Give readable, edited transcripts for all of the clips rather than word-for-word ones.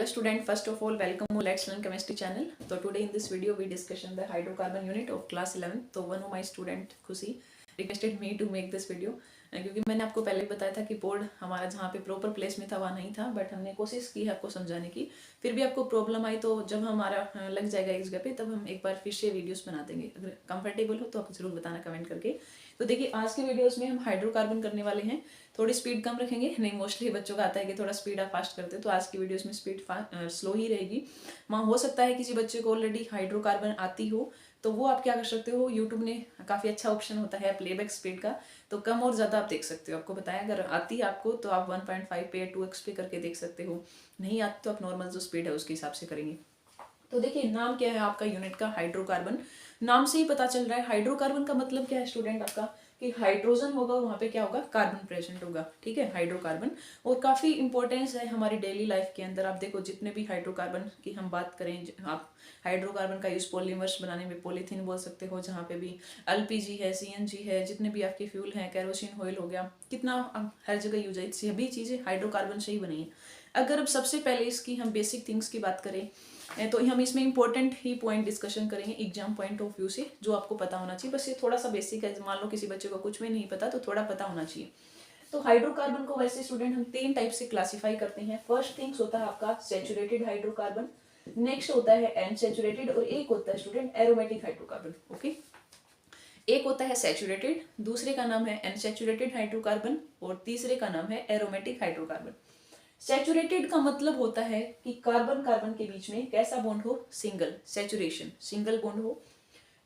student, first of all welcome to Let's Learn Chemistry channel. So today in this video we discussion the hydrocarbon unit of class 11. तो one of my student खुशी requested me to make this video क्योंकि मैंने आपको पहले ही बताया था कि board हमारा जहाँ पे प्रॉपर प्लेस में था वहाँ नहीं था, बट हमने कोशिश की है आपको समझाने की। फिर भी आपको प्रॉब्लम आई तो जब हमारा लग जाएगा इस जगह पे तब हम एक बार फिर से वीडियोस बना देंगे। अगर कंफर्टेबल हो तो आप जरूर बताना कमेंट करके। तो देखिए आज के वीडियोस में हम हाइड्रोकार्बन करने वाले हैं। थोड़ी स्पीड कम रखेंगे, नहीं मोस्टली बच्चों का आता है कि थोड़ा स्पीड आप फास्ट करते हो, तो आज की वीडियोस में स्पीड स्लो ही रहेगी। वहाँ हो सकता है किसी बच्चे को ऑलरेडी हाइड्रोकार्बन आती हो, तो वो आप क्या कर सकते हो, यूट्यूब ने काफ़ी अच्छा ऑप्शन होता है प्लेबैक स्पीड का, तो कम और ज़्यादा आप देख सकते हो। आपको बताया अगर आती है आपको तो आप 1.5 पे 2x पे करके देख सकते हो, नहीं आती तो आप नॉर्मल जो स्पीड है उसके हिसाब से करेंगे। तो देखिए नाम क्या है आपका यूनिट का, हाइड्रोकार्बन। नाम से ही पता चल रहा है हाइड्रोकार्बन का मतलब क्या है स्टूडेंट आपका, कि हाइड्रोजन होगा वहाँ पे क्या होगा, कार्बन प्रेजेंट होगा। ठीक है, हाइड्रोकार्बन और काफ़ी इंपॉर्टेंस है हमारी डेली लाइफ के अंदर। आप देखो जितने भी हाइड्रोकार्बन की हम बात करें, आप हाइड्रोकार्बन का यूज पॉलीमर्स बनाने में पॉलीथीन बोल सकते हो, जहाँ पे भी एलपीजी है, सीएनजी है, जितने भी आपके फ्यूल हैं, कैरोसिन ऑयल हो गया, कितना हर जगह यूज है, सभी चीज़ें हाइड्रोकार्बन से ही बनी है। अगर अब सबसे पहले इसकी हम बेसिक थिंग्स की बात करें तो हम इसमें इंपॉर्टेंट ही पॉइंट डिस्कशन करेंगे एग्जाम पॉइंट ऑफ व्यू से, जो आपको पता होना चाहिए। बस ये थोड़ा सा बेसिक है, मान लो किसी बच्चे को कुछ भी नहीं पता तो थोड़ा पता होना चाहिए। तो हाइड्रोकार्बन को वैसे स्टूडेंट हम 3 टाइप से क्लासिफाई करते हैं। फर्स्ट थिंग्स होता है आपका सैचुरेटेड हाइड्रोकार्बन, नेक्स्ट होता है अनसैचुरेटेड, और एक होता है स्टूडेंट एरोमेटिक हाइड्रोकार्बन। ओके, एक होता है सैचुरेटेड, दूसरे का नाम है अनसैचुरेटेड हाइड्रोकार्बन, और तीसरे का नाम है एरोमेटिक हाइड्रोकार्बन। सैचुरेटेड का मतलब होता है कि कार्बन कार्बन के बीच में कैसा बॉन्ड हो, सिंगल, सैचुरेशन, सिंगल बॉन्ड हो।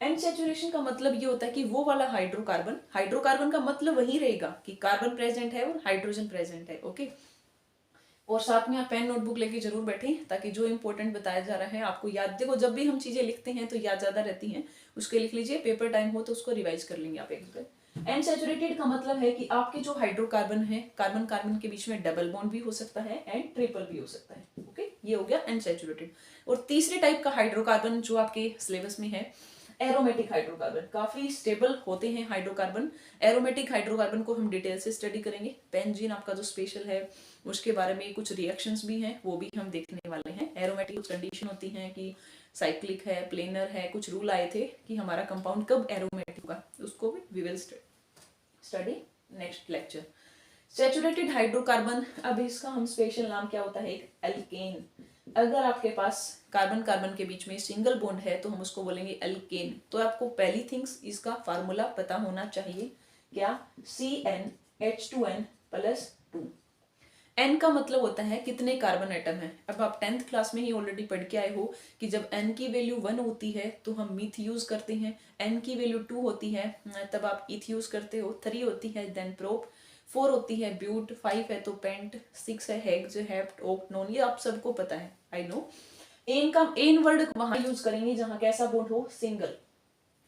अनसैचुरेशन का मतलब ये होता है कि वो वाला हाइड्रोकार्बन, हाइड्रोकार्बन का मतलब वही रहेगा कि कार्बन प्रेजेंट है और हाइड्रोजन प्रेजेंट है। ओके, और साथ में आप पेन नोटबुक लेके जरूर बैठें ताकि जो इंपॉर्टेंट बताया जा रहा है आपको याद। देखो जब भी हम चीजें लिखते हैं तो याद ज्यादा रहती हैं, उसके लिख लीजिए, पेपर टाइम हो तो उसको रिवाइज कर लेंगे आप एक बार। अनसैचुरेटेड का मतलब है कि आपके जो हाइड्रोकार्बन है, कार्बन कार्बन के बीच में डबल बॉन्ड भी हो सकता है एंड ट्रिपल भी हो सकता है। ओके, ये हो गया अनसैचुरेटेड। और तीसरे टाइप का हाइड्रोकार्बन जो आपके सिलेबस में है, एरोमेटिक हाइड्रोकार्बन। काफी स्टेबल होते हैं हाइड्रोकार्बन। एरोमेटिक हाइड्रोकार्बन को हम डिटेल से स्टडी करेंगे। बेंजीन आपका जो स्पेशल है उसके बारे में कुछ रिएक्शंस भी हैं, वो भी हम देखने वाले हैं। एरोमेटिक कुछ कंडीशन होती हैं कि साइक्लिक है, प्लेनर है, कुछ रूल आए थे कि हमारा कंपाउंड कब एरोमेटिक होगा, उसको भी we will study next lecture. Saturated hydrocarbon, अब इसका हम स्पेशल नाम क्या होता है, एक एल्केन। अगर आपके पास कार्बन कार्बन के बीच में सिंगल बॉन्ड है तो हम उसको बोलेंगे एल्केन। तो आपको पहली थिंग्स इसका फार्मूला पता होना चाहिए, क्या, CnH2n+2। एन का मतलब होता है कितने कार्बन एटम है। अब आप 10th क्लास में ही ऑलरेडी पढ़ के आए हो कि जब एन की वैल्यू 1 होती है तो हम मीथ यूज करते हैं, एन की वैल्यू 2 होती है तब आप ईथ यूज करते हो, 3 होती है देन प्रोप, 4 होती है ब्यूट, 5 है तो पेंट, 6 है हेक्स, हेप्ट, ऑक्टोन, ये आप सबको पता है, आई नो। एन का एन वर्ड वहां यूज करेंगे जहां कैसा बॉन्ड हो, सिंगल।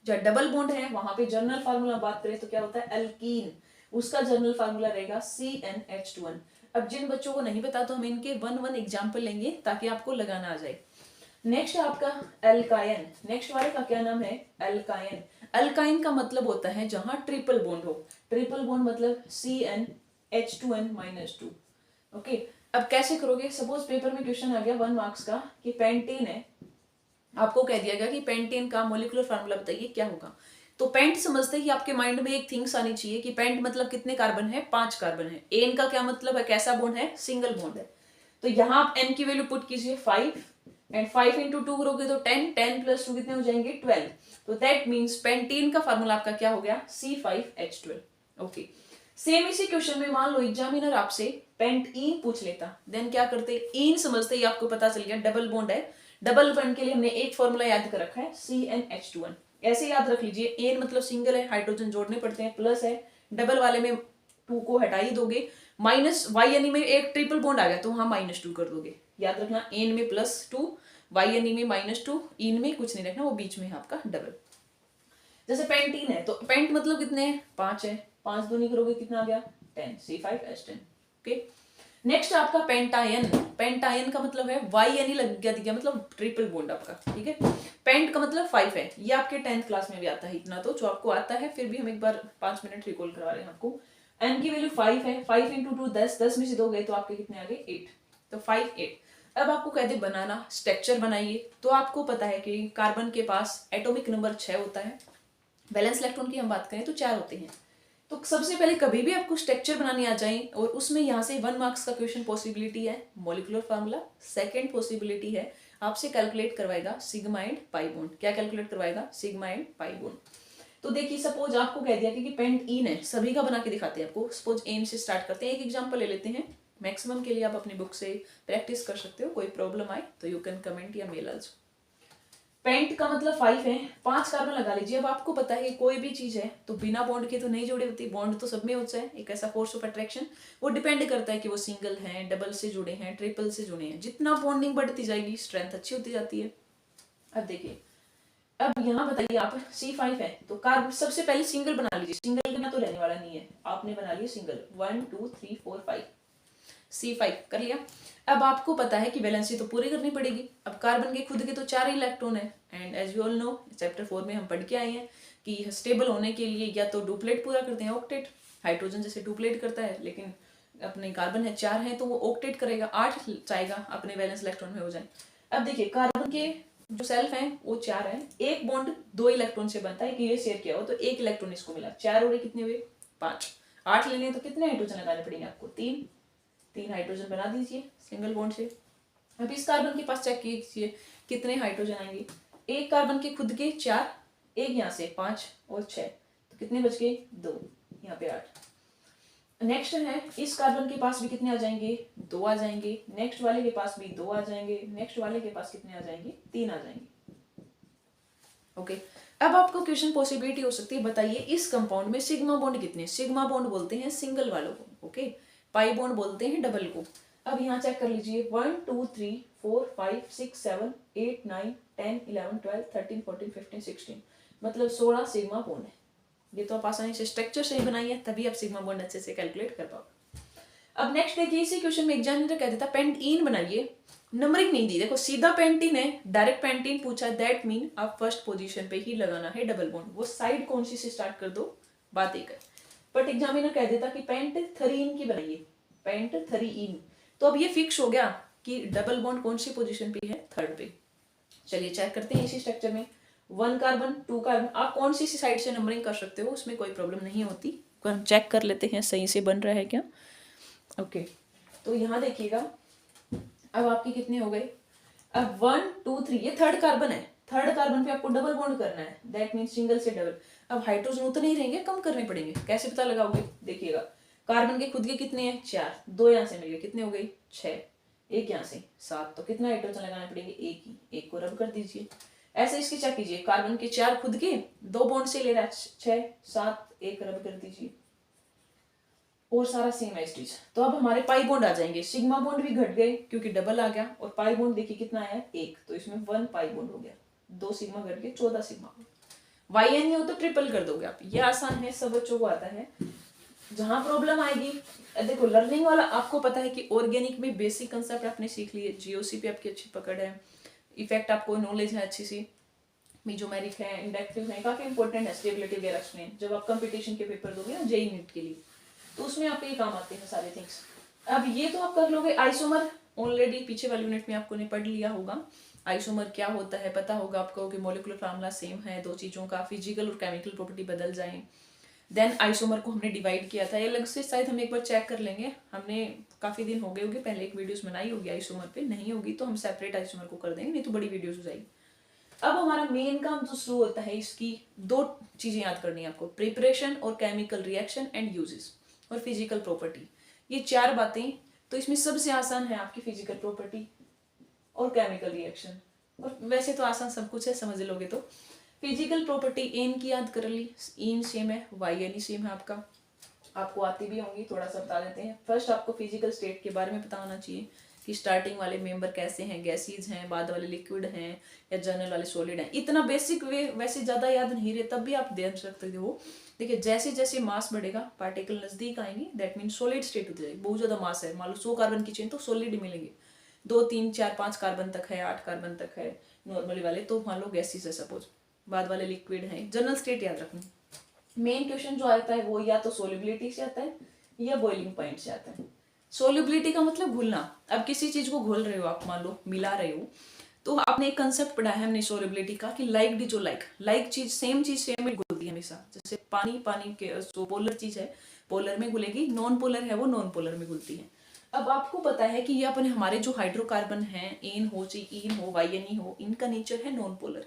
जब डबल बॉन्ड है वहां पे जर्नल फार्मूला बात करें तो क्या होता है, एल्कीन, उसका जर्नल फार्मूला रहेगा CnH2n। अब जिन बच्चों को नहीं पता तो हम इनके 1 एग्जाम्पल लेंगे ताकि आपको लगाना आ जाए। नेक्स्ट आपका एल्कायन, नेक्स्ट वाले का क्या नाम है, एल्कायन। एल्काइन का मतलब होता है जहां ट्रिपल बॉन्ड हो, ट्रिपल बॉन्ड मतलब CnH2n-2। ओके, अब कैसे करोगे, सपोज पेपर में क्वेश्चन आ गया 1 मार्क्स का कि पेंटेन है, आपको कह दिया गया कि पेंटेन का मोलिकुलर फार्मूला बताइए क्या होगा। तो पेंट समझते ही आपके माइंड में एक थिंग्स आनी चाहिए कि पेंट मतलब कितने कार्बन है, 5 कार्बन है। एन का क्या मतलब है, कैसा बॉन्ड है, सिंगल बॉन्ड है। तो यहाँ आप एन की वैल्यू पुट कीजिए 5 एंड 5 इंटू 2 करोगे तो 10, 10+2 कितने हो जाएंगे, 12। तो दैट मीन्स पेंटेन का फार्मूला आपका क्या हो गया, C5H12। ओके, सेम इसी क्वेश्चन में मान लो एग्जामिनर आपसे पेंटीन पूछ लेता, देन क्या करते, इन समझते ही आपको पता चल गया डबल बॉन्ड है। डबल बॉन्ड के लिए हमने एक फॉर्मूला याद कर रखा है, CnH2n। ऐसे याद रख लीजिए, एन मतलब सिंगल है, हाइड्रोजन जोड़ने पड़ते हैं, प्लस है, डबल वाले में 2 को हटा ही दोगे, माइनस वाई एन में एक ट्रिपल बॉन्ड आ गया तो वहां -2 कर दोगे। याद रखना, एन में +2, वाई एन में -2, इन में कुछ नहीं रखना, वो बीच में है आपका डबल। जैसे पेंटीन है तो पेंट मतलब कितने हैं, 5 है, 5 दूनी करोगे कितना आ गया, 10, C5H10। ओके, नेक्स्ट आपका पेंटायन। पेंटायन का मतलब है वाई एन लग गया दिया, मतलब ट्रिपल बॉन्ड आपका। ठीक है, पेंट का मतलब 5 है, ये आपके 10th क्लास में भी आता है, इतना तो जो आपको आता है, फिर भी हम एक बार 5 मिनट रिकॉल करवा रहे हैं आपको। एन की वैल्यू 5 है, 5 इंटू 2 10, 10 में से 2 गए तो आपके कितने आ गए, 8। तो 5, 8। अब आपको कह दे बनाना स्ट्रक्चर बनाइए, तो आपको पता है कि कार्बन के पास एटॉमिक नंबर 6 होता है, वैलेंस इलेक्ट्रॉन की हम बात करें तो 4 होते हैं। तो सबसे पहले कभी भी आपको स्ट्रक्चर बनानी आ जाए और उसमें यहाँ से 1 मार्क्स का क्वेश्चन पॉसिबिलिटी है मॉलिक्यूलर फार्मूला। सेकंड पॉसिबिलिटी है आपसे कैलकुलेट करवाएगा सिग्मा एंड पाई बॉन्ड। क्या कैलकुलेट करवाएगा? Sigma and pi bond. तो देखिए सपोज आपको कह दिया कि पेंट इन है, सभी का बना के दिखाते हैं आपको। सपोज एन से स्टार्ट करते हैं, एक एग्जांपल ले लेते हैं, मैक्सिमम के लिए आप अपनी बुक से प्रैक्टिस कर सकते हो, कोई प्रॉब्लम आए तो यू कैन कमेंट या मेल आल्सो। पेंट का मतलब 5 है, 5 कार्बन लगा लीजिए। अब आपको पता है कि कोई भी चीज है तो बिना बॉन्ड के तो नहीं जुड़ी होती, बॉन्ड तो सब में होता है। एक ऐसा फोर्स ऑफ अट्रैक्शन, वो डिपेंड करता है कि वो सिंगल है, डबल से जुड़े हैं, ट्रिपल से जुड़े हैं। जितना बॉन्डिंग बढ़ती जाएगी स्ट्रेंथ अच्छी होती जाती है। अब देखिए, अब यहाँ बताइए आप C5 है तो कार्बन सबसे पहले सिंगल बना लीजिए। सिंगल बिना तो रहने वाला नहीं है, आपने बना लिया सिंगल 1 2 3 4 5, C5 कर लिया। अब आपको पता है कि वैलेंसी तो पूरी करनी पड़ेगी। अब कार्बन के खुद के तो 4 इलेक्ट्रॉन है, and as you all know chapter 4 में हम पढ़ के आए हैं कि स्टेबल होने के लिए या तो डुप्लेट पूरा करते हैं, ऑक्टेट। हाइड्रोजन जैसे डुप्लेट करता है, लेकिन अपने कार्बन है 4 है तो वो ऑक्टेट करेगा, 8 चाहेगा अपने वैलेंस इलेक्ट्रॉन में हो जाए। अब देखिए कार्बन के जो सेल्फ है वो 4 है, एक बॉन्ड 2 इलेक्ट्रॉन से बनता है कि ये शेयर किया हो तो 1 इलेक्ट्रॉन इसको मिला, 4 और कितने हुए 5। 8 लेने तो कितने हाइड्रोजन लगाने पड़ेंगे आपको? 3 हाइड्रोजन बना दीजिए सिंगल बॉन्ड से। अब इस कार्बन के पास चेक कीजिए कितने हाइड्रोजन आएंगे। एक कार्बन के खुद के 4, एक यहाँ से 5 और 6, तो कितने बच गए? 2, यहाँ पे 8। नेक्स्ट है इस कार्बन के पास भी कितने आ जाएंगे? 2 आ जाएंगे। नेक्स्ट वाले के पास भी 2 आ जाएंगे। नेक्स्ट वाले के पास कितने आ जाएंगे? 3 आ जाएंगे। ओके, अब आपको क्वेश्चन पॉसिबिलिटी हो सकती है, बताइए इस कंपाउंड में सिग्मा बॉन्ड कितने? सिग्मा बॉन्ड बोलते हैं सिंगल वालों को, ओके। पाई बॉन्ड बोलते हैं डबल को। अब यहाँ चेक कर लीजिए 1 2 3 4 5 6 7 8 9 10 11 12 13 14 15 16, मतलब 16 सिग्मा बॉन्ड है। ये तो आप आसानी से स्ट्रक्चर से ही बनाइए, तभी आप सिग्मा बॉन्ड अच्छे से कैलकुलेट कर पाओगे। अब नेक्स्ट देखिए, इसी क्वेश्चन में एग्जामिनर कह देता पेंटीन बनाइए, नंबरिंग नहीं दी। देखो सीधा पेंटीन है, डायरेक्ट पेंटीन पूछा, दैट मीन आप फर्स्ट पोजीशन पे ही लगाना है डबल बॉन्ड। वो साइड कौन सी से स्टार्ट कर दो, बात एक है। बट एग्जामिनर कह देता कि पेंटथरीन की बनाइए, पेंटथरीन। तो अब ये फिक्स हो गया कि डबल बॉन्ड कौन सी पोजीशन पे है? थर्ड पे। चलिए चेक करते हैं इसी स्ट्रक्चर में 1 कार्बन 2 कार्बन, आप कौन सी साइड से नंबरिंग कर सकते हो, उसमें कोई प्रॉब्लम नहीं होती। हम चेक कर लेते हैं सही से बन रहा है क्या। ओके, तो यहाँ देखिएगा अब आपके कितने हो गए? अब 1 2 3, ये थर्ड कार्बन है, थर्ड कार्बन पे आपको डबल बॉन्ड करना है, दैट मीन सिंगल से डबल। अब हाइड्रोजन उतने ही रहेंगे, कम करने पड़ेंगे। कैसे पता लगाओगे? देखिएगा कार्बन के खुद के कितने हैं? 4, 2 यहाँ से मिल गए, कितने हो गए? 6, एक यहाँ से 7, तो कितना हाइड्रोजन लगाने पड़ेंगे? एक ही, एक को रब कर दीजिए। ऐसे इसकी चेक कीजिए, कार्बन के 4 खुद के, 2 बॉन्ड से ले रहा है 6 7, एक रब कर दीजिए और सारा सेम एज इट। तो अब हमारे पाई बॉन्ड आ जाएंगे, सिग्मा बॉन्ड भी घट गए क्योंकि डबल आ गया, और पाई बॉन्ड देखिए कितना आया? 1, तो इसमें 1 पाई बॉन्ड हो गया, 2 सिग्मा घट गए, 14 सिग्मा। वाई एन हो तो ट्रिपल कर दोगे आप, ये आसान है, सब बच्चों को आता है। जहां प्रॉब्लम आएगी, देखो लर्निंग वाला आपको पता है कि ऑर्गेनिक में बेसिक कंसेप्ट आपने सीख लिए, जीओसी पे आपकी अच्छी पकड़ है, इफेक्ट आपको नॉलेज है अच्छी सी, मीजोमेरिक है, इंडक्टिव है, काफी इंपॉर्टेंट है, स्टेबिलिटी वगैरह में जब आप कंपटीशन के पेपर दोगे ना जेईई नीट के लिए, तो उसमें आपके ये काम आते हैं सारे थिंग्स। अब ये तो आप कर लोगे। आइसोमर ऑलरेडी पीछे वाली यूनिट में आपको ने पढ़ लिया होगा, आइसोमर क्या होता है पता होगा आपको कि मॉलिक्यूलर फार्मूला सेम है, दो चीजों का फिजिकल और केमिकल प्रॉपर्टी बदल जाए। देन आइसोमर को हमने डिवाइड किया था, ये अलग से शायद हम एक बार चेक कर लेंगे, हमने काफी दिन हो गए होंगे, पहले एक वीडियोस बनाई होगी आइसोमर पे, नहीं होगी तो हम सेपरेट आइसोमर को कर देंगे, नहीं तो बड़ी वीडियोस हो जाएगी। अब हमारा मेन काम जो शुरू होता है, इसकी 2 चीजें याद करनी है आपको, प्रिपरेशन और केमिकल रिएक्शन एंड यूजेस और फिजिकल प्रॉपर्टी, ये 4 बातें। तो इसमें सबसे आसान है आपकी फिजिकल प्रॉपर्टी और केमिकल रिएक्शन, और वैसे तो आसान सब कुछ है, समझ लोगे तो। फिजिकल प्रॉपर्टी एन की याद कर ली, इन सेम है, वाई एन सेम है आपका, आपको आती भी होंगी, थोड़ा सा बता देते हैं। फर्स्ट आपको फिजिकल स्टेट के बारे में पता होना चाहिए कि स्टार्टिंग वाले मेंबर कैसे हैं, गैसीज हैं, बाद वाले लिक्विड हैं या जनरल वाले सॉलिड हैं। इतना बेसिक वे वैसे ज़्यादा याद नहीं रहे, तब भी आप ध्यान रखते हो। देखिए जैसे जैसे मास बढ़ेगा पार्टिकल नजदीक आएंगे, दैट मीन सॉलिड स्टेट होती जाएगी। बहुत ज़्यादा मास है, मान लो 100 कार्बन की चेन तो सॉलिड मिलेंगे, 2 3 4 5 कार्बन तक है, 8 कार्बन तक है नॉर्मली वाले, तो मान लो गैसीज है सपोज, बाद वाले लिक्विड है। जनरल स्टेट याद रखना। मेन क्वेश्चन जो आता है वो या तो सोलिबिलिटी से आता है या बॉइलिंग पॉइंट से आता है। सोल्युबिलिटी का मतलब घुलना। अब किसी चीज को घोल रहे हो आप, मान लो मिला रहे हो, तो आपने एक कंसेप्ट पढ़ा है हमने सोल्युबिलिटी का कि लाइक डी जो लाइक चीज सेम में घुलती है हमेशा। जैसे पानी के जो पोलर चीज है पोलर में घुलेगी, नॉन पोलर है वो नॉन पोलर में घुलती है। अब आपको पता है कि ये अपने हमारे जो हाइड्रोकार्बन है, एन हो चाहे ईन हो वाईएनई हो, इनका नेचर है non polar.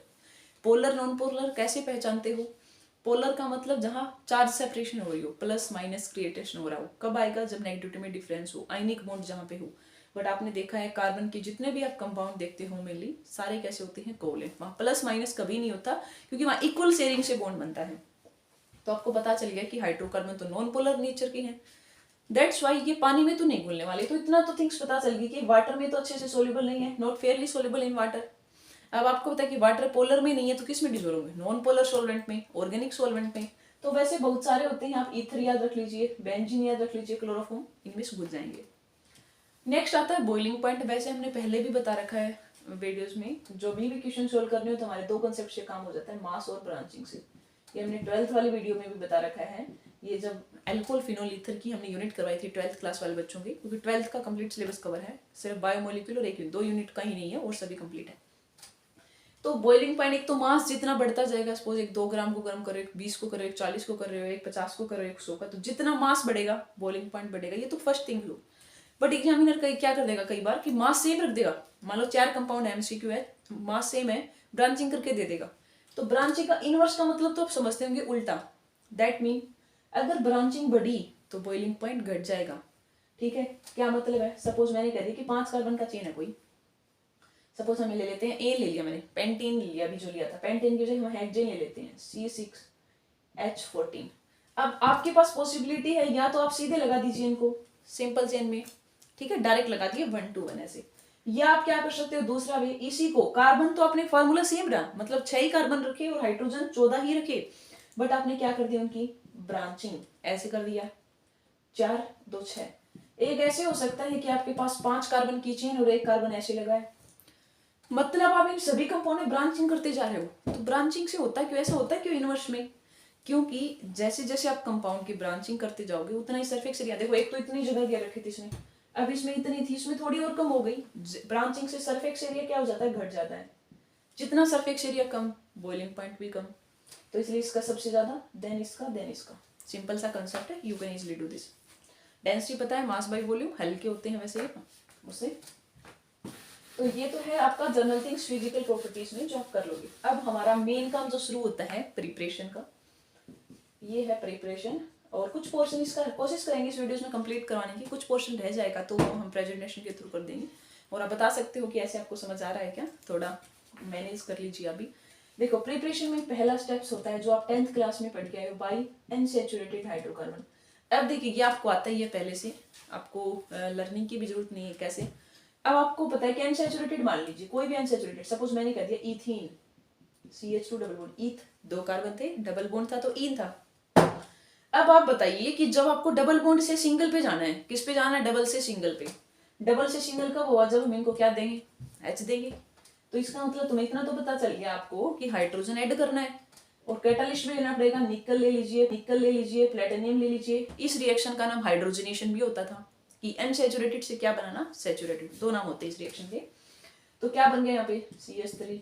Polar non polar कैसे पहचानते हो? पोलर का मतलब जहां चार्ज सेपरेशन हो रही हो, प्लस माइनस क्रिएटेशन हो रहा हो। कब आएगा? जब नेगेटिविटी में डिफरेंस हो, आयनिक बॉन्ड जहां पे हो। बट आपने देखा है कार्बन के जितने भी आप कंपाउंड देखते हो मेनली सारे कैसे होते हैं? कोवलेंट। वहां प्लस माइनस कभी नहीं होता क्योंकि वहां इक्वल शेयरिंग से बॉन्ड बनता है। तो आपको पता चल गया कि हाइड्रोकार्बन तो नॉन पोलर नेचर के हैं। दैट्स वाई ये पानी में तो नहीं घुलने वाले। तो इतना तो थिंग्स पता चल गई कि वाटर में तो अच्छे से सोल्यूबल नहीं है, not Fairlie soluble in water. अब आपको पता है कि वाटर पोलर में नहीं है तो किस में डिजोल्व होंगे? नॉन पोलर सॉल्वेंट में, ऑर्गेनिक सॉल्वेंट में। तो वैसे बहुत सारे होते हैं, आप ईथर याद रख लीजिए, बेंजीन याद रख लीजिए, क्लोरोफॉर्म, इनमें से घुल जाएंगे। नेक्स्ट आता है बॉइलिंग पॉइंट। वैसे हमने पहले भी बता रखा है वीडियोस में, जो भी क्वेश्चन सोल्व करने हो तो हमारे दो कंसेप्ट से काम हो जाता है, मास और ब्रांचिंग से। ये हमने 12th वाली वीडियो में भी बता रखा है। ये जब एल्कोहल फिनोल ईथर की हमने यूनिट करवाई थी 12th क्लास वाले बच्चों की, क्योंकि 12th का कंप्लीट सिलेबस कवर है, सिर्फ बायोमोलिक्यूल और एक दो यूनिट का ही नहीं है और सभी कंप्लीट है। तो बॉइलिंग पॉइंट, एक तो मास जितना बढ़ता जाएगा, सपोज एक 2 ग्राम को गर्म करो, एक 20 को करो, एक 40 को कर रहे हो, एक 50 को करो, एक 100 का, तो जितना मास बढ़ेगा बॉइलिंग पॉइंट बढ़ेगा। ये तो first thing low. But examiner क्या कर देगा कई बार कि मास सेम रख देगा। मान लो 4 कंपाउंड एमसीक्यू है, मास सेम है, ब्रांचिंग करके दे देगा। तो ब्रांचिंग का इनवर्स का मतलब तो आप समझते होंगे उल्टा। दैट मीन अगर ब्रांचिंग बढ़ी तो बॉइलिंग पॉइंट घट जाएगा। ठीक है, क्या मतलब है? सपोज मैंने कह दिया कि 5 कार्बन का चेन है कोई, सपोज हमें ले लेते हैं, ए ले लिया मैंने, पेंटेन ले लिया, अभी जो लिया था, पेंटेन की जगह हम हेक्सेन ले लेते हैं, C6H14। अब आपके पास पॉसिबिलिटी है या तो आप सीधे लगा दीजिए इनको सिंपल चेन में, ठीक है, डायरेक्ट लगा दिए 1 to 1 ऐसे, या आप क्या कर सकते हो दूसरा वे, इसी को कार्बन तो अपने फॉर्मूला सेम रहा, मतलब 6 ही कार्बन रखे और हाइड्रोजन 14 ही रखे, बट आपने क्या कर दिया उनकी ब्रांचिंग ऐसे कर दिया, 4 2 6। एक ऐसे हो सकता है कि आपके पास 5 कार्बन की चेन और 1 कार्बन ऐसे लगा है, मतलब आप इन सभी कंपाउंड में ब्रांचिंग करते जा रहे हो। तो ब्रांचिंग से होता है क्यों, ऐसा होता है क्यों इनवर्स में? क्योंकि जैसे जैसे आप कंपाउंड की ब्रांचिंग करते जाओगे उतना ही सरफेस एरिया, देखो एक तो इतनी जगह दिया रखी थी इसमें, अब इसमें इतनी थी, इसमें थोड़ी और कम हो गई। ब्रांचिंग से सरफेस एरिया क्या हो जाता है? घट जाता है। जितना सरफेस एरिया कम, बॉइलिंग पॉइंट भी कम। तो इसलिए इसका सबसे ज्यादा, देन इसका, देन इसका। सिंपल सा कंसेप्ट है, you can easily do this. Density पता है, मास बाय वॉल्यूम, हल्के होते हैं वैसे उससे। तो ये तो है आपका जनरल थिंग्स फिजिकल प्रॉपर्टीज में जो आप कर लोगे। अब हमारा मेन काम जो शुरू होता है प्रिपरेशन का, ये है प्रिपरेशन। और कुछ पोर्शन इसका कोशिश करेंगे इस वीडियोस में कंप्लीट करवाने की, कुछ पोर्शन रह जाएगा तो हम प्रेजेंटेशन के थ्रू कर देंगे। और आप बता सकते हो कि ऐसे आपको समझ आ रहा है क्या, थोड़ा मैनेज कर लीजिए अभी। देखो प्रिपरेशन में पहला स्टेप्स होता है जो आप 10th क्लास में पढ़ के आए हो, बाई अनसैचुरेटेड हाइड्रोकार्बन। अब देखिए ये आपको आता ही है पहले से, आपको लर्निंग की भी जरूरत नहीं है कैसे। अब आपको पता है कि अनसैचुरेटेड मान लीजिए, कोई भी अनसैचुरेटेड, सपोज मैंने कह दिया ethene, CH2 double bond, eth 2 carbon थे, डबल बॉन्ड था तो ईन था। अब आप बताइए कि जब आपको डबल बॉन्ड से सिंगल पे जाना है, किस पे जाना है? डबल से सिंगल पे। डबल से सिंगल कब हुआ? जब हम इनको क्या देंगे? H देंगे। तो इसका मतलब तुम्हें इतना तो पता चल गया आपको कि हाइड्रोजन ऐड करना है, और कैटालिस्ट भी लेना पड़ेगा, निकल ले लीजिए, निकल ले लीजिए, प्लेटिनियम ले लीजिए। इस रिएक्शन का नाम हाइड्रोजनेशन भी होता था कि अनसैचुरेटेड से क्या बनाना? सैचुरेटेड। 2 नाम होते हैं इस रिएक्शन के। तो क्या बन गया यहाँ पे? CH3।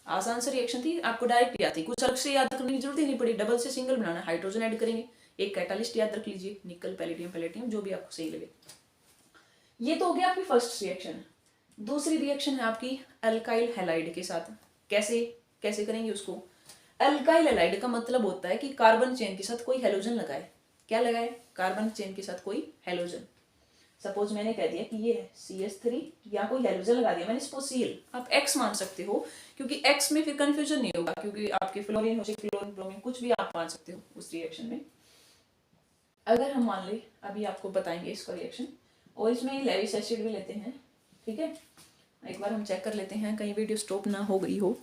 आसान सी रिएक्शन थी, आपको डायरेक्ट याद थी, कुछ अलग से याद करने की जरूरत ही नहीं पड़ी। डबल से सिंगल बनाना, हाइड्रोजन ऐड करेंगे, एक कैटालिस्ट याद रख लीजिए, निकल, पैलेडियम, जो भी आपको सही लगे। ये तो हो गया आपकी फर्स्ट रिएक्शन। दूसरी रिएक्शन है आपकी अल्काइल हैलाइड के साथ। कैसे करेंगे उसको? अल्काइल हैलाइड का मतलब होता है कि कार्बन चेन के साथ कोई हेलोजन लगाए। क्या लगाए? कार्बन चेन के साथ कोई हेलोजन। सपोज मैंने कह दिया कि ये है CH3, या कोई हेलोजन लगा दिया मैंने, सपोज Cl, आप X मान सकते हो क्योंकि X में फिर कंफ्यूजन नहीं होगा, क्योंकि आपके फ्लोरीन हो चाहे क्लोरीन ब्रोमीन कुछ भी आप मान सकते हो उस रिएक्शन में। अगर हम मान ले, अभी आपको बताएंगे इसका रिएक्शन, और इसमें लेविस एसिड भी लेते हैं, ठीक है। एक बार हम चेक कर लेते हैं कहीं वीडियो स्टॉप ना हो गई हो।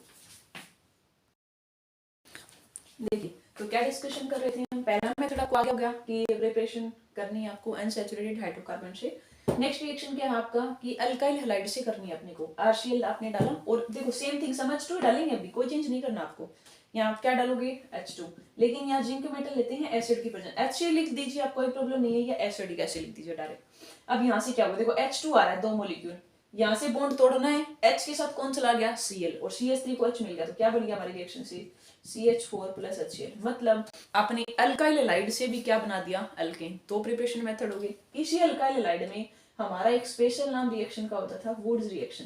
देखिए तो क्या डिस्कशन कर रहे थे हम, पहला मेथड आपको आ गया होगा कि प्रिपरेशन करनी है आपको अनसैचुरेटेड हाइड्रोकार्बन से। नेक्स्ट रिएक्शन क्या है आपका कि अल्काइल हैलाइड से करनी है अपने को। RCl आपने डाला और देखो सेम थिंग हम H2 डालेंगे, अभी कोई चेंज नहीं करना आपको। यहाँ आप क्या डालोगे H2, लेकिन यहाँ जिंक मेटल लेते हैं एसिड की प्रेजेंस, HCl लिख दीजिए, आप कोई प्रॉब्लम नहीं है, या एसिडिक एसिड लिख दीजिए डायरेक्ट। अब यहाँ से क्या होगा, देखो H2 आ रहा है 2 मॉलिक्यूल, यहाँ से बॉन्ड तोड़ना है, H के साथ कौन चला गया Cl, और CH3 को H मिल गया, तो क्या बन गया हमारी रिएक्शन से CH4 प्लस HCl। मतलब आपने अल्काइल हैलाइड से भी क्या बना दिया अल्केन। दो प्रिपरेशन मेथड हो गए। इसी अल्काइल हैलाइड में हमारा एक स्पेशल नाम रिएक्शन का होता था वुड्स रिएक्शन।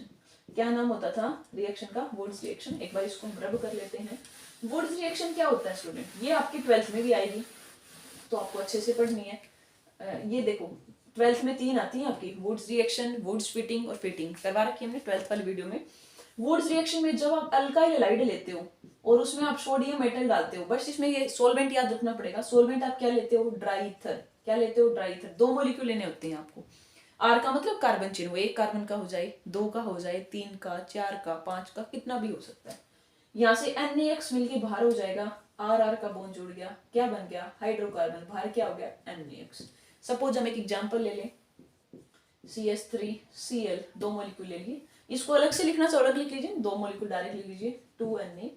क्या नाम होता था रिएक्शन का? Wurtz reaction. एक बार इसको हम रब कर लेते हैं। वुड्स रिएक्शन क्या होता है स्टूडेंट, ये आपकी 12th में भी आएगी, तो आपको अच्छे से पढ़नी है। ये देखो 12th में 3 आती है आपकी, वुड्स रिएक्शन, वुड्स फिटिंग और फिटिंग करवा रखी है हमने 12th वाली वीडियो में। वुड्स रिएक्शन में जब आप अल्काइल हैलाइड लेते हो और उसमें आप सोडियम मेटल डालते हो, बस इसमें ये सोलवेंट याद रखना पड़ेगा। सोलवेंट आप क्या लेते हो? Dry ether. क्या लेते हो? Dry ether. 2 मॉलिक्यूल लेने होते हैं आपको। R का मतलब कार्बन चेन, वो 1 कार्बन का हो जाए, 2 का हो जाए, 3 का, 4 का, 5 का, कितना भी हो सकता है। यहाँ से NaX मिलके बाहर हो जाएगा, R का बॉन्ड जुड़ गया, क्या बन गया? हाइड्रोकार्बन। बाहर क्या हो गया? NaX। सपोज हम एक एग्जांपल ले लें, CH3Cl 2 मॉलिक्यूल ले लिए, इसको अलग से लिखना तो अलग लिख लीजिए, 2 मॉलिक्यूल डायरेक्ट लिख लीजिए, 2Na।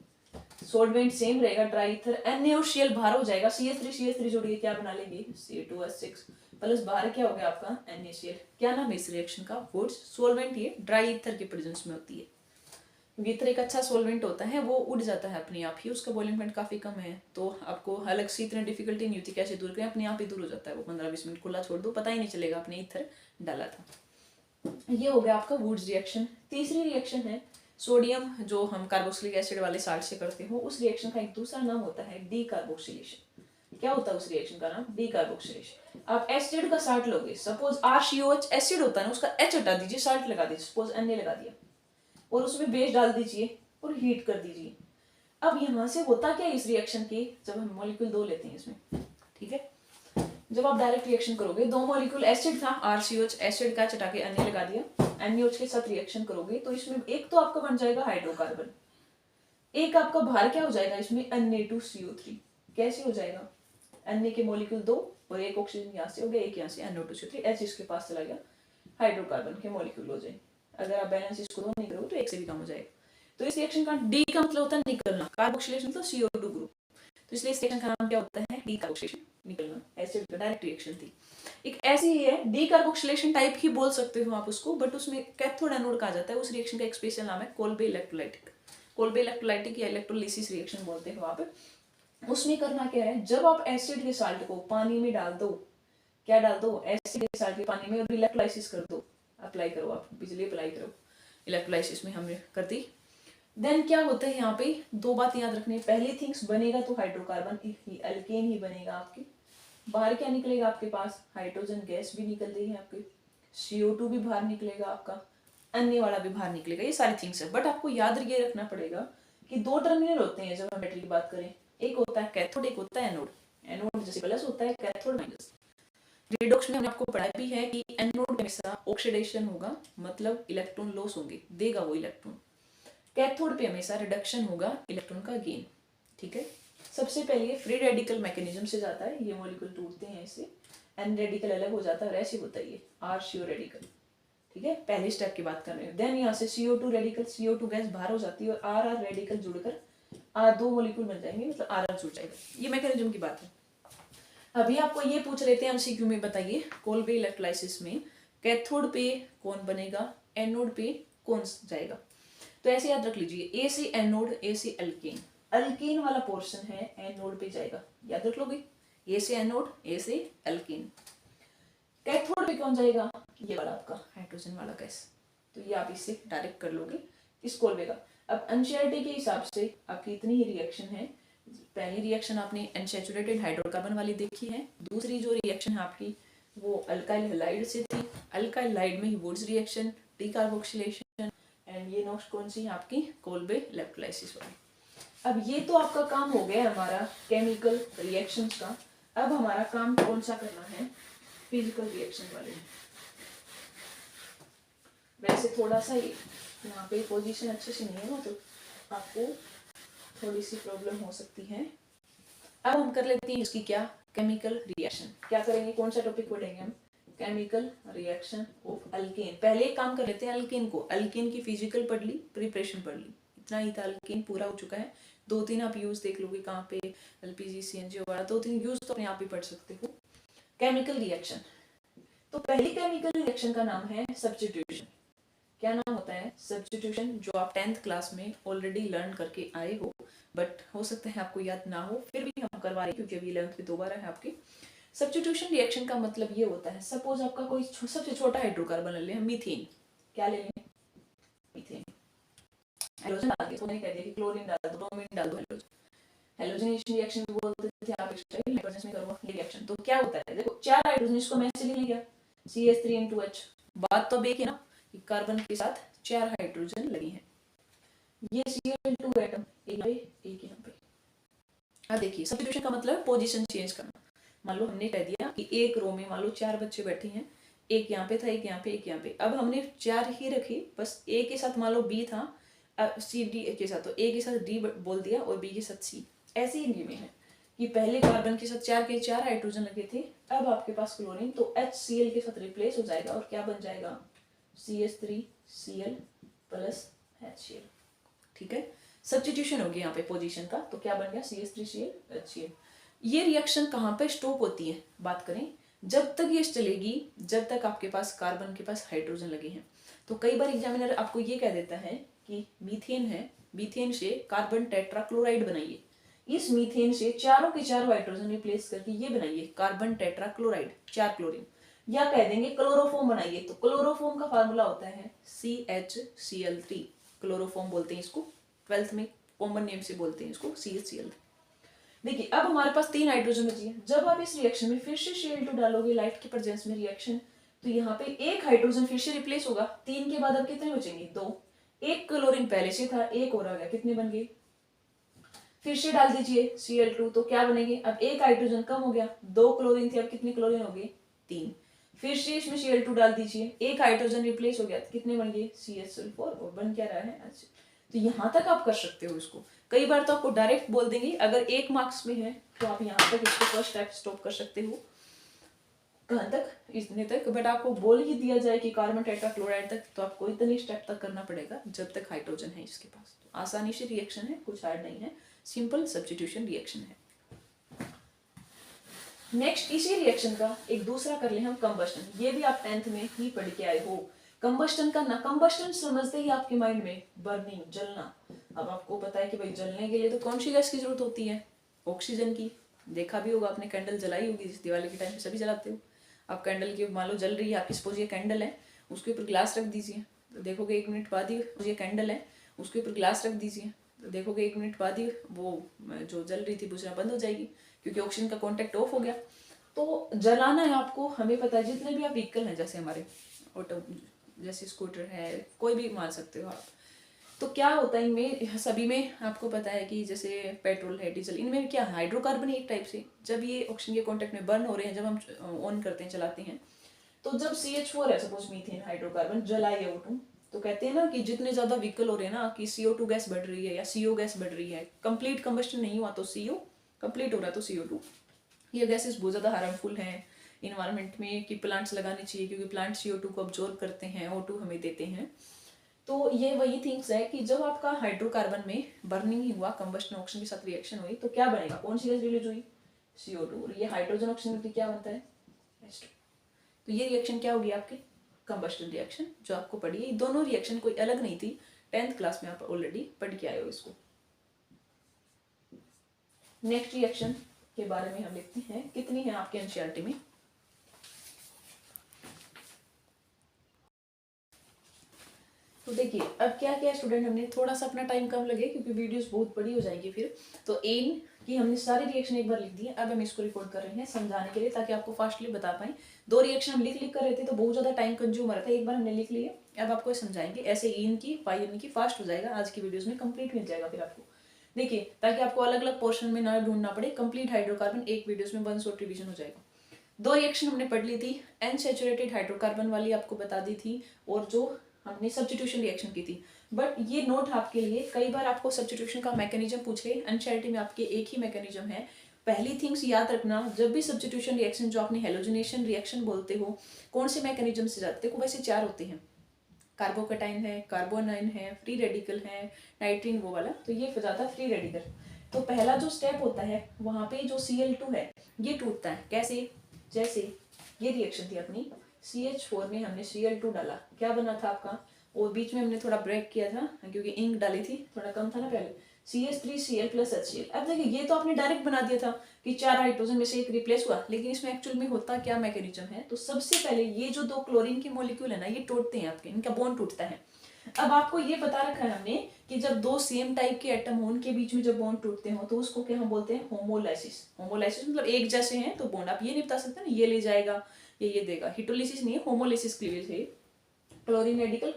सोल्वेंट सेम रहेगा, ड्राई ईथर, Na और Cl बाहर हो जाएगा, CH3 जुड़ के क्या बना लेंगे? C2H6 प्लस बाहर क्या हो गया आपका? NaCl। क्या नाम है इस रिएक्शन का? वुड्स। सोल्वेंट ये ड्राई ईथर के प्रेजेंस में होती है, क्योंकि ईथर एक अच्छा सोल्वेंट होता है, वो उड़ जाता है अपने आप ही, उसका बॉइलिंग पॉइंट काफी कम है, तो आपको अलग से इतनी डिफिकल्टी नहीं होती कैसे दूर करें, अपने आप ही दूर हो जाता है वो। 15-20 मिनट खुला छोड़ दो, पता ही नहीं चलेगा आपने ईथर डाला था। ये हो गया आपका वुड्स रिएक्शन। तीसरी रिएक्शन है सोडियम, जो हम कार्बोक्सिलिक एसिड वाले साल्ट से करते हो, उस रिएक्शन का एक दूसरा नाम होता है डीकार्बोक्सिलेशन। क्या होता है उस रिएक्शन का नाम? डीकार्बोक्सिलेशन। आप एसिड का साल्ट लोगे, सपोज RCOH एसिड होता है ना, उसका H हटा दीजिए, साल्ट लगा दीजिए, सपोज Na लगा दिया, और उसमें बेस डाल दीजिए और हीट कर दीजिए। अब यहाँ से होता क्या इस रिएक्शन की, जब हम मॉलिक्यूल 2 लेते हैं इसमें, ठीक है, जब आप डायरेक्ट रिएक्शन करोगे, 2 मॉलिक्यूल एसिड था, RCOH एसिड का चटा के Na लगा दिया, NaOH के साथ रिएक्शन करोगे तो इसमें एक तो आपका बन जाएगा हाइड्रोकार्बन, एक आपका बाहर क्या हो जाएगा इसमें? Na2CO3। कैसे हो जाएगा? Na के मॉलिक्यूल 2 और एक ऑक्सीजन यहाँ से हो गया, एक यहाँ से NO2CO3, H इसके पास चला गया, हाइड्रोकार्बन के मॉलिक्यूल हो जाए। अगर आप बैलेंस इसको दो नहीं करोगे तो एक से भी कम हो जाएगा। तो इस रिएक्शन का डी का मतलब होता है निकलना, कार्बोक्सिलेशन मतलब CO2 ग्रुप, तो इसलिए इस रिएक्शन का नाम क्या होता है? डीकार्बोक्सिलेशन, निकलना। एसिड का डायरेक्ट रिएक्शन थी, एक ऐसी ही है, डीकार्बोक्सिलेशन टाइप ही बोल सकते हो आप उसको, बट उसमें कैथोड एनोड कहा जाता है। उस रिएक्शन का एक स्पेशल नाम है कोल्बे इलेक्ट्रोलाइटिक। कोल्बे इलेक्ट्रोलाइटिक या इलेक्ट्रोलिसिस रिएक्शन बोलते हो आप। उसमें करना क्या है, जब आप एसिड के साल्ट को पानी में डाल दो, क्या डाल दो? एसिड के साल्ट के पानी में, और इलेक्ट्रोलाइसिस कर दो, अप्लाई करो, आप बिजली अप्लाई करो, इलेक्ट्रोलाइसिस में हमने कर दी। देन क्या होता है यहाँ पे? 2 बात याद रखनी है। पहली थिंग्स, बनेगा तो हाइड्रोकार्बन ही, अल्केन ही बनेगा आपकी। बाहर क्या निकलेगा आपके पास? हाइड्रोजन गैस भी निकल रही है आपकी, CO2 भी बाहर निकलेगा आपका, अन्य वाला भी बाहर निकलेगा। ये सारी थिंग्स है, बट आपको याद ये रखना पड़ेगा कि 2 टर्मिनल होते हैं जब हम बैटरी की बात करें, एक होता है कैथोड, एक होता है एनोड। एनोड जैसे प्लस होता है, कैथोड माइनस। रिडॉक्स में हमने आपको पढ़ाया भी है कि एनोड में हमेशा ऑक्सीडेशन होगा, मतलब इलेक्ट्रॉन लॉस होंगे, देगा वो इलेक्ट्रॉन। कैथोड पे हमेशा रिडक्शन होगा, इलेक्ट्रॉन का गेन, ठीक है। सबसे पहले फ्री रेडिकल मैकेनिज्म से जाता है, ये मॉलिक्यूल टूटते हैं इससे, एन रेडिकल अलग हो जाता है, और ऐसे होता है ये RCO रेडिकल, ठीक है। पहले स्टेप की बात कर रहे हैं। देन यहाँ से CO2 रेडिकल, CO2 गैस बाहर हो जाती है, और RR रेडिकल जुड़कर R2 मॉलिक्यूल बन जाएंगे, मतलब RR जुड़ जाएगा। ये मैकेनिज्म की बात है। अभी आपको ये पूछ रहे थे MCQ में, बताइए कोल्बे इलेक्ट्रोलाइसिस में कैथोड पे कौन बनेगा, एनोड पे कौन जाएगा। तो ऐसे याद रख लीजिए, A से एनोड, A से अल्केन, अल्केन वाला पोर्शन है एनोड पे जाएगा, याद रख लोगे, A से एनोड, A से अल्केन। कैथोड पे कौन जाएगा? ये वाला आपका हाइड्रोजन वाला गैस, तो ये आप इससे डायरेक्ट कर लोगे इस कोल्बे का। अब अनशेरिटी के हिसाब से आपकी इतनी ही रिएक्शन है। पहली रिएक्शन आपने अनसैचुरेटेड हाइड्रोकार्बन वाली देखी है, दूसरी जो रिएक्शन है आपकी वो अल्काइल हैलाइड से थी, अल्काइल हैलाइड में ही वुड्स रिएक्शन, डीकार्बोक्सिलेशन, एंड ये नेक्स्ट कौन सी है आपकी? कोल्बे इलेक्ट्रोलाइसिस वाली। अब ये तो आपका काम हो गया हमारा केमिकल रिएक्शंस का। अब हमारा काम कौन सा करना है? फिजिकल रिएक्शन वाले। वैसे थोड़ा सा यहाँ पे पोजीशन अच्छे से नहीं है ना, तो आपको थोड़ी सी प्रॉब्लम हो सकती है। अब हम कर लेते हैं इसकी क्या? Chemical reaction. क्या करेंगे? कौन सा टॉपिक पढ़ेंगे हम? Chemical reaction of alkane. पहले एक काम कर लेते हैं अल्केन को, अल्केन की फिजिकल पढ़ ली, प्रिपरेशन पढ़ ली, इतना ही था। अल्केन पूरा हो चुका है। 2-3 आप यूज देख लोगे कहाँ पे, एलपीजी सीएनजी वगैरह, 2-3 यूज तो अपने आप ही पढ़ सकते हो। केमिकल रिएक्शन, तो पहली केमिकल रिएक्शन का नाम है सब्स्टिट्यूशन। क्या नाम होता है? सब्स्टिट्यूशन, जो आप 10th क्लास में ऑलरेडी लर्न करके आए हो, बट हो सकता है आपको याद ना हो, फिर भी हम करवा रहे हैं क्योंकि अभी 11th में दोबारा है आपकी। सब्स्टिट्यूशन रिएक्शन का मतलब ये होता है, सपोज आपका कोई सबसे छोटा हाइड्रोकार्बन ले लें, मीथेन। क्या ले लें? मीथेन। हाइड्रोजन डाल के, उसने कह दिया कि क्लोरीन डाल दो, ब्रोमीन डाल दो, हाइड्रोजन। हेलोजनेशन रिएक्शन भी बोलते थे आप, एक्स्ट्रा हाइड्रोजन में करो ये रिएक्शन। तो क्या होता है, देखो 4 हाइड्रोजन, इसको मैं ऐसे लिख लिया CH3N2H। बात तो एक है ना कि कार्बन के साथ 4 हाइड्रोजन लगी हैं। ये Cl2 एटम, एक यहाँ पे एक यहाँ पे। अब देखिए सब्स्टिट्यूशन का मतलब पोजीशन चेंज करना। मान लो हमने कह दिया कि एक रो में मान लो 4 बच्चे बैठे हैं, एक यहाँ पे था, एक यहाँ पे, एक यहाँ पे। अब हमने 4 ही रखी, बस ए के साथ मान लो बी था, सी डी के साथ, तो ए के साथ डी बोल दिया और बी के साथ सी। ऐसे ही में है कि पहले कार्बन के साथ 4 के 4 हाइड्रोजन लगे थे, अब आपके पास क्लोरीन, तो HCl के साथ रिप्लेस हो जाएगा और क्या बन जाएगा? CH3Cl plus HCl। ठीक है, सब्स्टिट्यूशन हो गया यहाँ पे पोजीशन का, तो क्या बन गया? CH3Cl HCl। ये रिएक्शन कहाँ पे स्टॉप होती है? बात करें, जब तक ये चलेगी जब तक आपके पास कार्बन के पास हाइड्रोजन लगे हैं। तो कई बार एग्जामिनर आपको ये कह देता है कि मीथेन है, मीथेन से कार्बन टेट्राक्लोराइड बनाइए। इस मीथेन से चारों के चारों हाइड्रोजन रिप्लेस करके ये बनाइए कार्बन टेट्राक्लोराइड, 4 क्लोरीन। या कह देंगे क्लोरोफॉर्म बनाइए, तो क्लोरोफॉर्म का फार्मूला होता है CHCl3। क्लोरोफॉर्म बोलते हैं इसको, 12th में कॉमन नेम से बोलते हैं इसको CHCl। देखिए अब हमारे पास 3 हाइड्रोजन बची है। जब आप इस रिएक्शन में फिर से Cl2 डालोगे लाइट के प्रेजेंस में रिएक्शन, तो यहाँ पे एक हाइड्रोजन फिर से रिप्लेस होगा। 3 के बाद अब कितने बचेंगे? 2। एक क्लोरीन पहले से था, एक और आ गया, कितने बन गए? फिर से डाल दीजिए Cl2, तो क्या बनेंगे? अब एक हाइड्रोजन कम हो गया, 2 क्लोरीन थे, अब कितने क्लोरीन हो गए? 3। फिर से इसमें Cl2 डाल दीजिए, एक हाइड्रोजन रिप्लेस हो गया, कितने बन गए? CH4, और बन क्या रहा है? तो यहाँ तक आप कर सकते हो इसको। कई बार तो आपको डायरेक्ट बोल देंगे, अगर 1 मार्क्स में है तो आप यहाँ तक इसको फर्स्ट स्टेप स्टॉप कर सकते हो, कहाँ तक? इतने तक। बट आपको बोल ही दिया जाए कि कार्बन टेट्राक्लोराइड तक, तो आपको इतने स्टेप तक करना पड़ेगा जब तक हाइड्रोजन है इसके पास। तो आसानी से रिएक्शन है, कुछ हार्ड नहीं है, सिंपल सब्स्टिट्यूशन रिएक्शन है। नेक्स्ट इसी रिएक्शन का एक दूसरा कर ले हम, कंबस्टन। ये भी आप 10th में ही पढ़ के आए हो। कंबस्टन का ना, कंबस्टन समझते ही आपके माइंड में बर्निंग, जलना। अब आपको पता है कि भाई जलने के लिए तो कौन सी गैस की जरूरत होती है? ऑक्सीजन की। देखा भी होगा आपने, कैंडल जलाई होगी दिवाली के टाइम पे, सभी जलाते हो। आप कैंडल की मान लो जल रही है आपकी, सपोज ये कैंडल है, उसके ऊपर ग्लास रख दीजिए, तो देखोगे 1 मिनट बाद ही, ये कैंडल है उसके ऊपर ग्लास रख दीजिए, तो देखोगे 1 मिनट बाद ही वो जो जल रही थी बुझना बंद हो जाएगी, क्योंकि ऑक्सीजन का कॉन्टेक्ट ऑफ हो गया। तो जलाना है आपको, हमें पता है, जितने भी आप व्हीकल हैं, जैसे हमारे ऑटो, जैसे स्कूटर है, कोई भी मान सकते हो आप। तो क्या होता है इनमें सभी में, आपको पता है कि जैसे पेट्रोल है, डीजल, इनमें क्या हाइड्रोकार्बन है एक टाइप से। जब ये ऑक्सीजन के कांटेक्ट में बर्न हो रहे हैं, जब हम ऑन करते हैं, चलाते हैं, तो जब CH4 है, सपोज मीथेन हाइड्रोकार्बन, जलाए O2, तो कहते हैं ना कि जितने ज्यादा व्हीकल हो रहे हैं ना, कि CO2 गैस बढ़ रही है या CO गैस बढ़ रही है। कंप्लीट कंबस्टन नहीं हुआ तो CO, कंप्लीट हो रहा तो CO2। ये गैसेस बहुत ज़्यादा हार्मफुल हैं इन्वायरमेंट में, कि प्लांट्स लगाने चाहिए, क्योंकि प्लांट CO2 को अब्जॉर्ब करते हैं, O2 हमें देते हैं। तो ये वही थिंग्स है कि जब आपका हाइड्रोकार्बन में बर्निंग ही हुआ, कंबस्टन ऑक्सीजन के साथ रिएक्शन हुई, तो क्या बनेगा? कौन सी गैस रिलीज हुई? CO2। और ये हाइड्रोजन ऑक्सीजन मिलकर क्या बनता है? H2। तो ये रिएक्शन क्या होगी आपकी? कंबस्टन रिएक्शन, जो आपको पढ़ी है। दोनों रिएक्शन कोई अलग नहीं थी, 10th क्लास में आप ऑलरेडी पढ़ के आए हो इसको। नेक्स्ट रिएक्शन के बारे में हम लिखते हैं, कितनी है आपके एनसीईआरटी में? तो देखिए अब क्या क्या स्टूडेंट, हमने थोड़ा सा अपना टाइम कम लगे क्योंकि वीडियोस बहुत बड़ी हो जाएंगी फिर। तो एन की हमने सारी रिएक्शन एक बार लिख दी है, अब हम इसको रिकॉर्ड कर रहे हैं समझाने के लिए, ताकि आपको फास्टली बता पाए। 2 रिएक्शन हम लिख कर रहे थे तो बहुत ज्यादा टाइम कंज्यूम हो रहा था, एक बार हमने लिख लिए, अब आपको समझाएंगे। ऐसे इन की पाई की फास्ट हो जाएगा, आज की वीडियोज में कंप्लीट मिल जाएगा फिर आपको। देखिए ताकि आपको अलग अलग पोर्शन में ना ढूंढना पड़े, कंप्लीट हाइड्रोकार्बन एक वीडियोस में 1 शॉर्ट रिवीजन हो जाएगा। 2 रिएक्शन हमने पढ़ ली थी, अनसैचुरेटेड हाइड्रोकार्बन वाली आपको बता दी थी, और जो हमने सब्स्टिट्यूशन रिएक्शन की थी। बट ये नोट आपके लिए, कई बार आपको सब्स्टिट्यूशन का मैकेनिज्म पूछ ले, एनसीईआरटी में आपके एक ही मैकेनिज्म है। पहली थिंग्स याद रखना, जब भी सब्स्टिट्यूशन रिएक्शन जो आपने हेलोजनेशन रिएक्शन बोलते हो, कौन से मैकेनिज्म से जाते हो, वैसे 4 होते हैं, कार्बोकटाइन है, कार्बोनाइन है, फ्री रेडिकल है, नाइट्रीन वो वाला, तो ये हो जाता है फ्री रेडिकल। तो पहला जो स्टेप होता है वहाँ पे जो Cl2 है ये टूटता है। कैसे? जैसे ये रिएक्शन थी अपनी, CH4 में हमने Cl2 डाला, क्या बना था आपका, और बीच में हमने थोड़ा ब्रेक किया था क्योंकि इंक डाली थी, थोड़ा कम था ना पहले, CH3Cl प्लस HCl। अब देखिए ये तो आपने डायरेक्ट बना दिया था कि 4 हाइड्रोजन में से एक रिप्लेस हुआ, लेकिन इसमें एक्चुअल में होता क्या मैकेनिज्म है, तो सबसे पहले ये जो 2 क्लोरीन के मॉलिक्यूल है ना ये टूटते हैं आपके, इनका बॉन्ड टूटता है। अब आपको ये बता रखा है हमने कि जब 2 सेम टाइप के एटम हो उनके बीच में जब बॉन्ड टूटते हो तो उसको क्या हम बोलते हैं, होमोलाइसिस। होमोलाइसिस मतलब एक जैसे हैं तो बॉन्ड, आप ये नहीं बता सकते ना ये ले जाएगा ये देगा, हिटोलिसिस नहीं है, होमोलाइसिस क्लीवेज है। क्लोरीन रेडिकल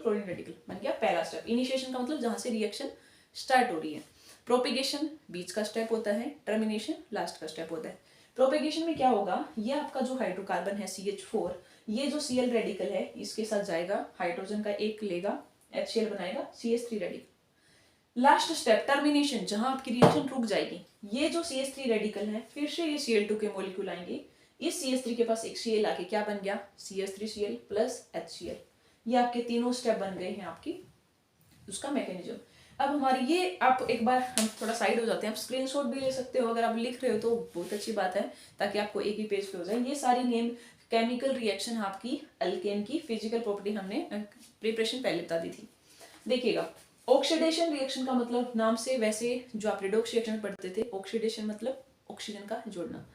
बन गया पहला स्टेप। इनिशिएशन का मतलब जहां से रिएक्शन स्टार्ट हो रही है। प्रोपेगेशन बीच का स्टेप होता है, टर्मिनेशन लास्ट का स्टेप होता है। प्रोपेगेशन में क्या होगा, ये आपका जो हाइड्रोकार्बन है CH4, ये जो Cl रेडिकल है इसके साथ जाएगा, हाइड्रोजन का एक लेगा, HCl बनाएगा, CH3 radical. Last step termination, जहां आपकी रिएक्शन रुक जाएगी, ये जो CH3 रेडिकल है फिर से ये Cl2 के मॉलिक्यूल आएंगे, इस CH3 के पास एक Cl आके क्या बन गया, CH3Cl प्लस HCl। ये आपके तीनों स्टेप बन गए हैं आपकी उसका मैकेनिज्म। अब हमारी ये, आप एक बार हम थोड़ा साइड हो जाते हैं, आप स्क्रीनशॉट भी ले सकते हो अगर आप लिख रहे हो तो बहुत अच्छी बात है, ताकि आपको एक ही पेज पे हो जाए। ये सारी नेम केमिकल रिएक्शन आपकी अल्केन की फिजिकल प्रॉपर्टी हमने प्रिपरेशन पहले बता दी थी। देखिएगा ऑक्सीडेशन रिएक्शन का मतलब नाम से वैसे जो आप रेडॉक्स रिएक्शन में पढ़ते थे, ऑक्सीडेशन मतलब ऑक्सीजन का जोड़ना।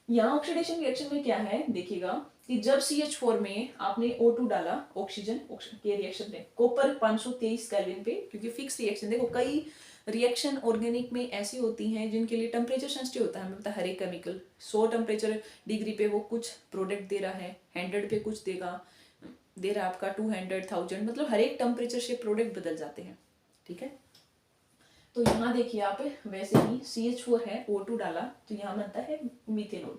यहाँ ऑक्सीडेशन रिएक्शन में क्या है, देखिएगा कि जब CH4 में आपने O2 डाला, ऑक्सीजन के रिएक्शन में कॉपर 523 केल्विन पे, क्योंकि फिक्स रिएक्शन, देखो कई रिएक्शन ऑर्गेनिक में ऐसी होती हैं जिनके लिए टेम्परेचर सेंसिटिव होता है। हमें पता है हर एक केमिकल 100 टेम्परेचर डिग्री पे वो कुछ प्रोडक्ट दे रहा है, 100 पे कुछ देगा, दे रहा है आपका 200, 1000, मतलब हर एक टेम्परेचर से प्रोडक्ट बदल जाते हैं, ठीक है। तो यहाँ देखिए आप, वैसे ही CH4 है, O2 डाला तो यहाँ बनता है मीथेनॉल,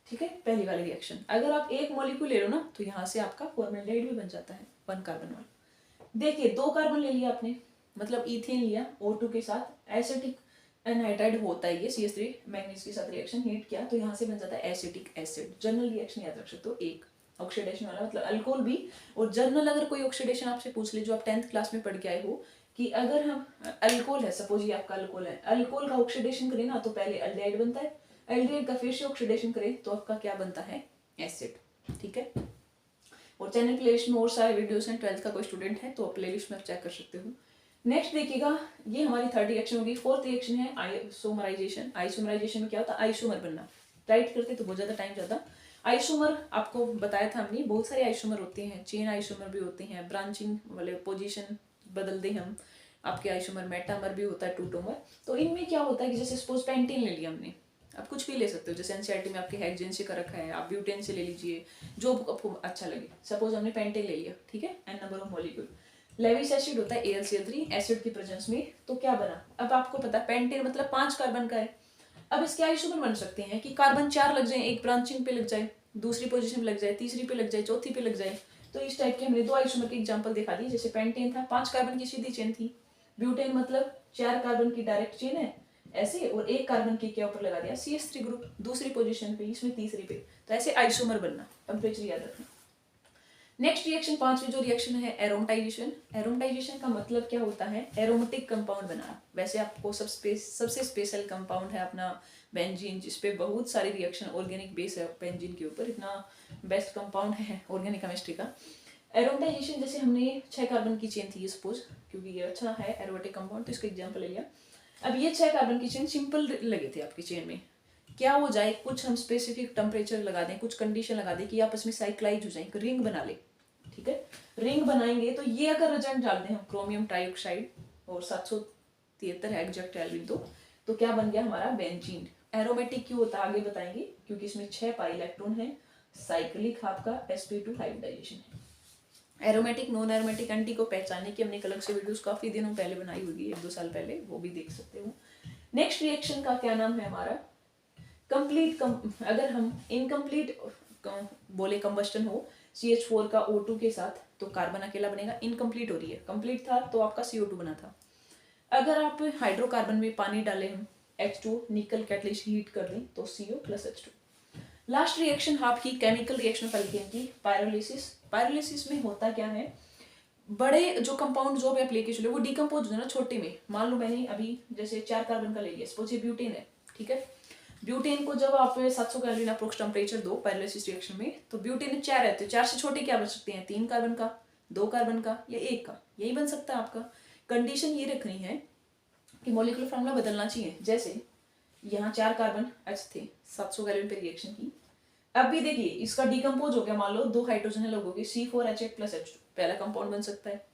ठीक है, पहली वाली रिएक्शन। अगर आप एक मॉलिक्यूल ले लो ना तो यहाँ से आपका फॉर्मेल्डिहाइड भी बन जाता है, 1 कार्बन वाला। देखिए 2 कार्बन ले लिया आपने, मतलब इथेन लिया, O2 के साथ एसिटिक एनहाइड्राइड होता है ये, CH3 मैंगनीज के साथ रिएक्शन हीट किया तो यहाँ से बन जाता है एसिटिक एसिड। जनरल रिएक्शन याद रख सकते हो, एक ऑक्सीडेशन वाला मतलब अल्कोहल भी। और जर्नल अगर कोई ऑक्सीडेशन आपसे पूछ ले जो आप 10th क्लास में पढ़ के आए हो, कि अगर हम अल्कोहल है, सपोज ये आपका अल्कोहल है, अल्कोहल का ऑक्सीडेशन करें ना तो पहले अल्डिहाइड बनता है, अल्डिहाइड का फिर से ऑक्सीडेशन करें तो आपका क्या बनता है, एसिड, ठीक है। और चैनल प्लेलिस्ट में और सारे वीडियोस हैं, 12th का कोई स्टूडेंट है तो प्लेलिस्ट में आप चेक कर सकते हो। नेक्स्ट देखिएगा, ये हमारी 3rd रिएक्शन होगी। 4th रिएक्शन है आइसोमराइजेशन। आइसोमराइजेशन में क्या होता है, आइसोमर बनना। राइट करते तो बहुत ज्यादा टाइम जाता। आइसोमर आपको बताया था हमने, बहुत सारे आइसोमर होते हैं, चेन आइसोमर भी होते हैं, ब्रांचिंग वाले पोजीशन बदल दें हम, आपके आइसोमर मेटामर भी होता है, टूटोमर। तो इनमें क्या होता है कि जैसे सपोज पेंटेन ले लिया हमने, आप कुछ भी ले सकते हो, जैसे एनसीईआरटी में आपके हेक्सेन से कर रखा है, आप ब्यूटेन से ले लीजिए, जो आपको अच्छा लगे। सपोज हमने पेंटेन ले लिया, ठीक है, n number of molecule. Lewis acid होता है AlCl3 एसिड की प्रेजेंस में, तो क्या बना, अब आपको पता है पेंटेन मतलब 5 कार्बन का है। अब इसके आइसोमर बन सकते हैं कि कार्बन 4 लग जाए, एक ब्रांचिंग पे लग जाए, दूसरी पोजीशन पे लग जाए, तीसरी पे लग जाए, चौथी पे लग जाए। तो इस टाइप के हमने 2 आइसोमर के एग्जांपल दिखा दिए। जैसे पेंटेन था 5 कार्बन की सीधी चेन थी, ब्यूटेन मतलब 4 कार्बन की डायरेक्ट चेन है ऐसे, और 1 कार्बन के क्या ऊपर लगा दिया CH3 ग्रुप दूसरी पोजीशन पे, इसमें तीसरी पे। तो ऐसे आइसोमर बनना, टेम्परेचर याद रखना। नेक्स्ट रिएक्शन 5वीं जो रिएक्शन है एरोमेटाइजेशन। एरोमेटाइजेशन का मतलब क्या होता है, एरोमेटिक कंपाउंड बनाना। वैसे आपको सबसे स्पेशल कंपाउंड है अपना बेंजीन, जिसपे बहुत सारी रिएक्शन ऑर्गेनिक बेस है बेंजीन के ऊपर, इतना बेस्ट कंपाउंड है ऑर्गेनिक केमिस्ट्री का। एरोमेटाइजेशन जैसे हमने 6 कार्बन की चेन थी सपोज, क्योंकि ये अच्छा है एरोमेटिक कंपाउंड तो इसका एग्जाम्पल ले लिया। अब ये 6 कार्बन की चेन सिंपल लगे थे आपकी चेन में, क्या हो जाए, कुछ हम स्पेसिफिक टेम्परेचर लगा दें, कुछ कंडीशन लगा दें कि आपस में साइक्लाइज हो जाए, रिंग बना ले, ठीक है। रिंग बनाएंगे तो ये अगर रिजल्ट डाल दें हम क्रोमियम ट्राइऑक्साइड और 773 है एग्जैक्ट केल्विन, तो क्या बन गया हमारा बेंजीन। एरोमेटिक क्यों होता है आगे बताएंगे, क्योंकि इसमें 6 पाई इलेक्ट्रॉन है, साइक्लिक आपका sp2 हाइब्रिडाइजेशन है। एरोमेटिक नॉन एरोमेटिक एंटी को पहचानने की हमने अलग से वीडियोस काफी दिनों पहले बनाई हुई है, 1-2 साल पहले, वो भी देख सकते हो। नेक्स्ट रिएक्शन का क्या नाम है हमारा, कंप्लीट। अगर हम इनकम्प्लीट बोले कंबस्टन हो CH4 का O2 के साथ तो कार्बन अकेला बनेगा, इनकम्प्लीट हो रही है। कंप्लीट था तो आपका CO2 बना था। अगर आप हाइड्रोकार्बन में पानी डाले हम H2 निकल कैटलिस्ट हीट कर दें तो CO plus H2। Last reaction आपकी केमिकल रिएक्शन ऑफ एल्केन की पायरोलिसिस। पायरोलिसिस में होता क्या है, बड़े जो कंपाउंड जो भी आप लेके चले वो डिकम्पोज हो ना छोटे में। मान लो मैंने अभी जैसे 4 कार्बन का ले लिया, सपोज ये ब्यूटेन है, ठीक है। ब्यूटेन को जब आप 700 केल्विन अप्रोक्स टेम्परेचर दो पायरोलिसिस रिएक्शन में, तो ब्यूटेन 4 रहते हैं, 4 से छोटे क्या बन सकते हैं, 3 कार्बन का, 2 कार्बन का या 1 का, यही बन सकता है आपका। कंडीशन ये रखनी है कि मॉलिक्यूलर फार्मूला बदलना चाहिए। जैसे यहाँ 4 कार्बन H थे 700 केल्विन पे रिएक्शन की, अब भी देखिए इसका डिकम्पोज हो गया, मान लो 2 हाइड्रोजन अलग हो गए, C4H8 प्लस H2, पहला कंपाउंड बन सकता है।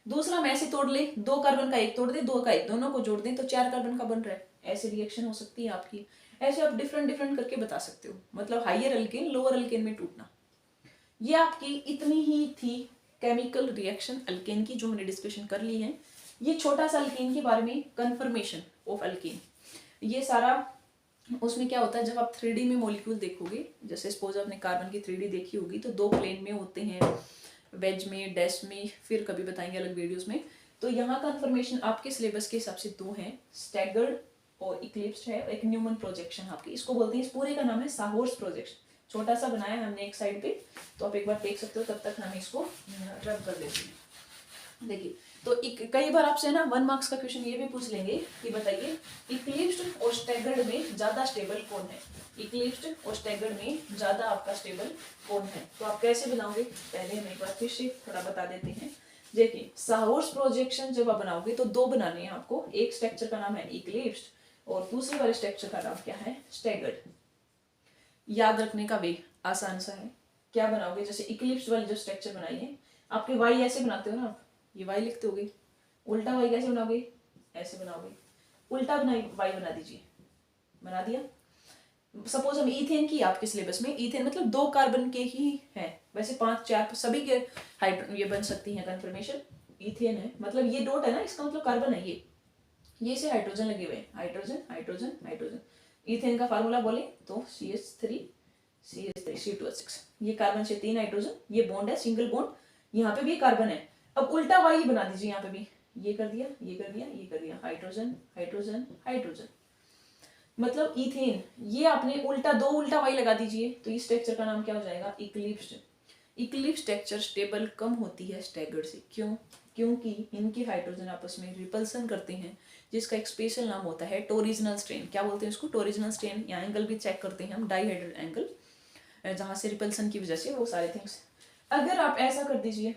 दूसरा हम ऐसे तोड़ ले, 2 कार्बन का 1 तोड़ दे, 2 का 1, दोनों को जोड़ दें तो 4 कार्बन का बन रहा है। ऐसे रिएक्शन हो सकती है आपकी। ऐसे आप डिफरेंट डिफरेंट करके बता सकते हो, मतलब हाइयर अल्केन लोअर अल्केन में टूटना। ये आपकी इतनी ही थी केमिकल रिएक्शन अल्केन की जो हमने डिस्कशन कर ली है। ये छोटा सा अल्केन के बारे में कन्फर्मेशन ऑफ अल्केन, ये सारा उसमें क्या होता है, जब आप 3D में मॉलिक्यूल देखोगे, जैसे सपोज आपने कार्बन की 3D देखी होगी, तो 2 प्लेन में होते हैं, वेज में, डैश में, फिर कभी बताएंगे अलग वीडियोस में। तो यहाँ कन्फर्मेशन आपके सिलेबस के हिसाब से 2 हैं, स्टैगर्ड और इक्लिप्स्ड है, एक न्यूमन प्रोजेक्शन आपकी, इसको बोलते हैं, इस पूरे का नाम है साहोर्स प्रोजेक्शन। छोटा सा बनाया हमने एक साइड पे, तो आप एक बार देख सकते हो, तब तक हम इसको रब कर देते हैं। देखिए, तो कई बार आपसे ना 1 मार्क्स का क्वेश्चन ये भी पूछ लेंगे कि बताइए इक्लिप्स्ड और स्टैगर्ड में ज्यादा स्टेबल कौन है, इक्लिप्स्ड और स्टैगर्ड में ज्यादा आपका स्टेबल कौन है, तो आप कैसे बनाओगे, पहले हम एक बार फिर से थोड़ा बता देते हैं। देखिए, साहोर्स प्रोजेक्शन जब आप बनाओगे तो 2 बनाने हैं आपको, एक स्ट्रक्चर का नाम है इक्लिप्स्ड और दूसरे वाले स्ट्रक्चर का नाम क्या है, स्टैगर्ड। याद रखने का वे आसान सा है, क्या बनाओगे, जैसे इक्लिप्स्ड वाली जो स्ट्रक्चर बनाई है, आपके वाई ऐसे बनाते हो ना, आप ये वाई लिखते होगे, उल्टा वाई कैसे बनाओगे, ऐसे बनाओगे, उल्टा वाई बना दीजिए, बना दिया। सपोज हम ईथेन की, आपके सिलेबस में ईथेन मतलब 2 कार्बन के ही हैं, वैसे 5 4 सभी के हाइड्रो ये बन सकती हैं कन्फर्मेशन। ईथेन है मतलब ये डॉट है ना, इसका मतलब कार्बन है, ये से हाइड्रोजन लगे हुए, हाइड्रोजन हाइड्रोजन हाइड्रोजन। ईथेन का फार्मूला बोले तो CH3 C2H6, ये कार्बन से 3 हाइड्रोजन, ये बॉन्ड है सिंगल बॉन्ड, यहाँ पे भी कार्बन है। अब उल्टा वाई बना दीजिए, यहाँ पे भी ये कर दिया, ये कर दिया, ये कर दिया, हाइड्रोजन हाइड्रोजन हाइड्रोजन, मतलब ईथेन। ये आपने उल्टा 2 उल्टा वाई लगा दीजिए, तो इस स्ट्रक्चर का नाम क्या हो जाएगा, इक्लिप्स्ड। इक्लिप्स्ड स्ट्रक्चर स्टेबल कम होती है स्टैगर्ड से, क्यों, क्योंकि इनके हाइड्रोजन आपस में रिपल्सन करते हैं, जिसका एक स्पेशल नाम होता है टोरिजिनल स्ट्रेन। क्या बोलते हैं इसको, टोरिजिनल स्ट्रेन। यहाँ एंगल भी चेक करते हैं हम, डाईहाइड्रल एंगल, जहाँ से रिपल्सन की वजह से वो सारे थिंग्स। अगर आप ऐसा कर दीजिए,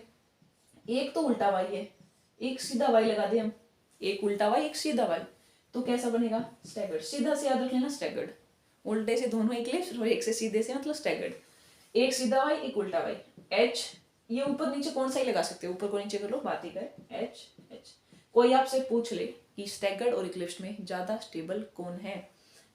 एक तो उल्टा वाई है, एक सीधा वाई लगा दे हम, एक उल्टा वाई एक सीधा वाई, तो कैसा बनेगा, स्टैगर्ड। सीधा से याद रख लेना स्टैगर्ड, उल्टे से दोनों इक्लिप्स और एक से सीधे से मतलब स्टैगर्ड। एक सीधा वाई एक उल्टा वाई, एच, ये ऊपर नीचे कौन सा ही लगा सकते हो, ऊपर को नीचे कर लो, बात ही कर, एच एच। कोई आपसे पूछ ले कि स्टैगर्ड और इक्लिप्स में ज्यादा स्टेबल कौन है,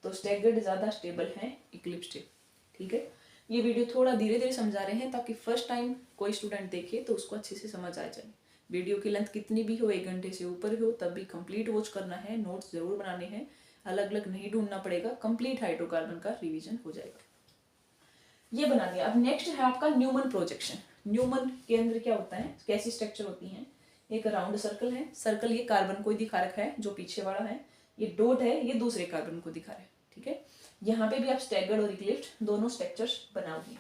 तो स्टैगर्ड ज्यादा स्टेबल है इक्लिप्स से, ठीक है। ये वीडियो थोड़ा धीरे धीरे समझा रहे हैं ताकि फर्स्ट टाइम कोई स्टूडेंट देखे तो उसको अच्छे से समझ आ जाए। वीडियो की लेंथ कितनी भी हो, 1 घंटे से ऊपर हो, तब भी कंप्लीट वॉच करना है, नोट्स जरूर बनाने हैं, अलग अलग नहीं ढूंढना पड़ेगा, कंप्लीट हाइड्रोकार्बन का रिवीजन हो जाएगा। ये बना दिया। अब नेक्स्ट है आपका न्यूमन प्रोजेक्शन। न्यूमन के अंदर क्या होता है, कैसी स्ट्रक्चर होती है, एक राउंड सर्कल है, सर्कल ये कार्बन को दिखा रखा है जो पीछे वाला है, ये डॉट है ये दूसरे कार्बन को दिखा रहा है, ठीक है। यहाँ पे भी आप स्टैगर्ड और इक्लिप्स्ड दोनों स्ट्रक्चर्स बनाओगे।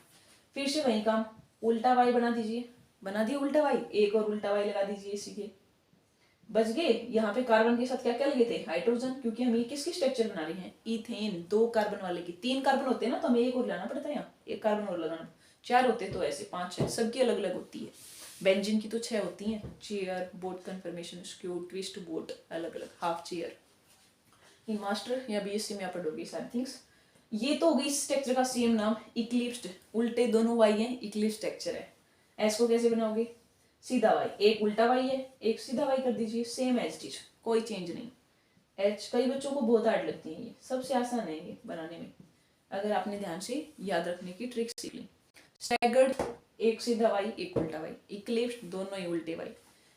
फिर से वही काम, उल्टा वाई बना दीजिए, बना दिए उल्टा वाई, एक और उल्टा वाई लगा दीजिए, सीधे बच गए। यहाँ पे कार्बन के साथ क्या क्या लगे थे, हाइड्रोजन, क्योंकि हम ये किसकी स्ट्रक्चर बना रहे हैं, ईथेन, 2 कार्बन वाले की। 3 कार्बन होते हैं ना, तो हमें एक और लाना पड़ता है, यहाँ एक कार्बन और लगाना, 4 होते तो ऐसे 5 6, सबकी अलग अलग होती है। बेंजीन की तो 6 होती हैं, chair, boat conformation, skew, twist, boat, अलग अलग, हाफ चेयर। ये मास्टर या BSc में आप पढ़ोगे सारी थिंग्स। ये तो होगी इस स्ट्रक्चर का सेम नाम, इक्लिप्स्ड, उल्टे दोनों वाई हैं, इक्लिप्स स्ट्रक्चर है। एस को कैसे बनाओगे, सीधा वाई, एक उल्टा वाई है एक सीधा वाई कर दीजिए, सेम एज इट इज, कोई चेंज नहीं। एच कई बच्चों को बहुत हार्ड लगती है, ये सबसे आसान है ये बनाने में, अगर आपने ध्यान से याद रखने की ट्रिक सीख ली। स्टैगर्ड, एक सीधा वाई एक उल्टा वाई, इक्लिप्स्ड दोनों ही उल्टे वाई।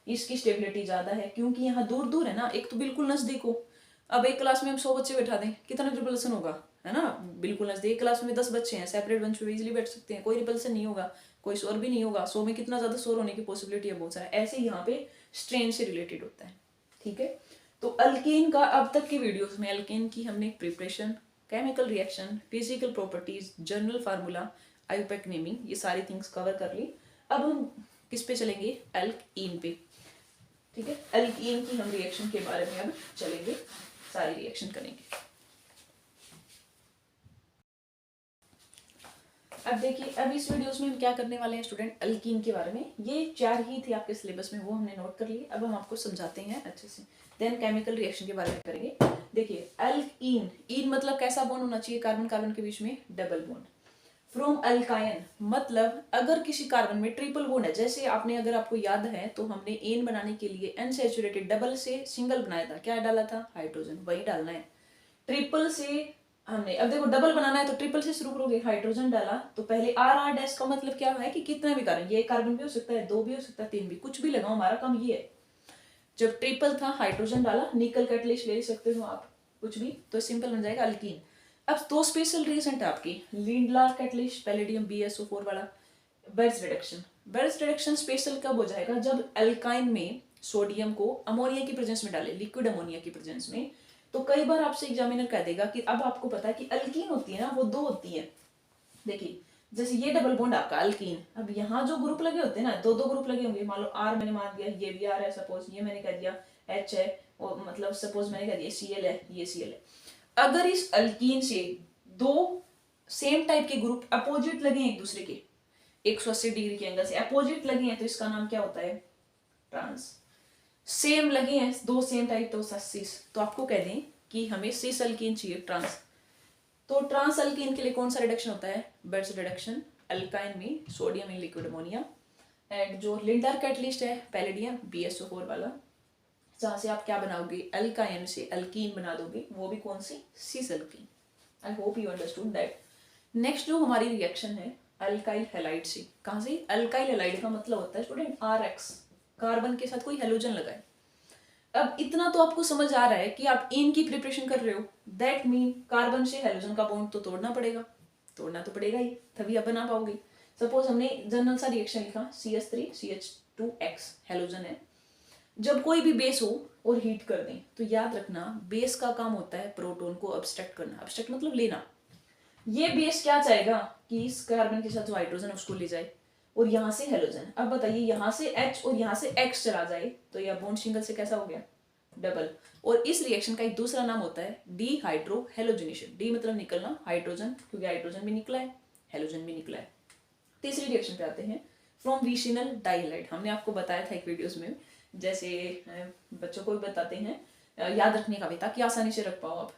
इसकी स्टेबिलिटी ज्यादा है क्योंकि यहाँ दूर दूर है ना, एक तो बिल्कुल नजदीक हो। अब एक क्लास में हम 100 बच्चे बैठा दें, कितना रिपल्सन होगा, है ना, बिल्कुल नजदीक। क्लास में 10 बच्चे हैं, सेपरेट बेंच पे इजीली बैठ सकते हैं, कोई रिपल्सन नहीं होगा, कोई शोर भी नहीं होगा। 100 में कितना ज्यादा शोर होने की पॉसिबिलिटी है, बहुत सारा। ऐसे यहाँ पे स्ट्रेन से रिलेटेड होता है, ठीक है। तो अल्केन का अब तक की वीडियोस में अल्केन की हमने preparation, chemical reaction, physical properties, general formula, IUPAC naming, ये सारी थिंग्स कवर कर ली। अब हम किस पे चलेंगे? अल्कीन पे। ठीक है, अल्कीन की हम रिएक्शन के बारे में अब चलेंगे, सारी रिएक्शन करेंगे। अब देखिए, अब इस वीडियोस में हम क्या करने वाले हैं स्टूडेंट, अल्कीन के बारे में। ये 4 ही थे आपके सिलेबस में, वो हमने नोट कर लिए। अब हम आपको समझाते हैं अच्छे से, देन केमिकल रिएक्शन के बारे में करेंगे। देखिए, अल्कीन, ईन मतलब कैसा बॉन्ड होना चाहिए? कार्बन कार्बन के बीच में डबल बॉन्ड। फ्रॉम अल्काइन मतलब अगर किसी कार्बन में ट्रिपल बॉन्ड है, जैसे आपने, अगर आपको याद है तो हमने एन बनाने के लिए अनसैचुरेटेड डबल से सिंगल बनाया था, क्या डाला था? हाइड्रोजन, वही डालना है। ट्रिपल से हमने, अब देखो डबल बनाना है तो ट्रिपल से शुरू करोगे, हाइड्रोजन डाला तो पहले आर आर डैश का मतलब क्या है कि कितना भी कार्बन, ये कार्बन भी हो सकता है, 2 भी हो सकता है, 3 भी, कुछ भी लगाओ, हमारा काम ये है। जब ट्रिपल था, हाइड्रोजन डाला, निकल कैटलिस्ट ले सकते हो आप, कुछ भी, तो सिंपल बन जाएगा अल्कीन। अब 2 स्पेशल रिएजेंट है आपकी, लिंडलार कैटलिस्ट, पैलेडियम BSO4 वाला, bells reduction. Bells reduction special कब हो जाएगा? जब अल्काइन में सोडियम को अमोनिया की प्रेजेंस में डाले, लिक्विड अमोनिया की प्रेजेंस में। तो कई बार आपसे एग्जामिनर कह देगा कि अब आपको पता है कि अल्कीन होती है ना, वो 2 होती है। देखिए, जैसे ये डबल बॉन्ड आपका अल्कीन, अब यहाँ जो ग्रुप लगे होते हैं ना, 2 ग्रुप लगे होंगे, मान लो आर मैंने मान दिया, ये भी आर है सपोज, ये मैंने कह दिया H है, और मतलब सपोज मैंने कह दिया Cl है, ये Cl है। अगर इस अल्कीन से 2 सेम टाइप के ग्रुप अपोजिट लगे हैं एक दूसरे के, 180 डिग्री के एंगल से अपोजिट लगे हैं, तो इसका नाम क्या होता है? ट्रांस। सेम लगे हैं 2 सेम टाइप, तो सिस, तो आपको कह दें कि हमें सिस अल्कीन चाहिए, ट्रांस। तो ट्रांस अल्कीन के लिए कौन सा रिडक्शन होता है? Bells reduction. अल्काइन में sodium in liquid ammonia, and जो लिंडर कैटलिस्ट है पैलेडियम BSO4 वाला, जहां से आप क्या बनाओगे? अल्काइन से अल्कीन बना दोगे, वो भी कौन सी? Cis alkene. I hope you understood that. Next जो हमारी रिएक्शन है अल्काइल हैलाइड से, कहां से? अल्काइल हैलाइड का मतलब होता है स्टूडेंट RX, कार्बन के साथ कोई हेलोजन लगाए। अब इतना तो आपको समझ आ रहा है कि आप इन की प्रिपरेशन कर रहे हो, दैट मीन कार्बन से हेलोजन का बॉन्ड तो तोड़ना पड़ेगा, तोड़ना तो पड़ेगा ही, तभी आप बना पाओगे। सपोज हमने जनरल सा रिएक्शन लिखा, CH3CH2X हेलोजन है। जब कोई भी बेस हो और हीट कर दें, तो याद रखना बेस का काम होता है प्रोटॉन को अब्स्ट्रैक्ट करना, अब्स्ट्रैक्ट मतलब लेना। ये बेस क्या चाहेगा कि इस कार्बन के साथ जो हाइड्रोजन है उसको ले जाए, और यहाँ से हेलोजन। अब बताइए, यहाँ से H और यहाँ से X चला जाए, तो यह बॉन्ड सिंगल से कैसा हो गया? डबल। और इस रिएक्शन का एक दूसरा नाम होता है डीहाइड्रो हेलोजनेशन। डी मतलब निकलना, हाइड्रोजन, क्योंकि हाइड्रोजन भी निकला है, हेलोजन भी निकला है। तीसरी रिएक्शन पे आते हैं, फ्रॉम विसिनल डाइहाइड। हमने आपको बताया था एक वीडियोस में, जैसे बच्चों को भी बताते हैं, याद रखने का भी, ताकि आसानी से रख पाओ आप।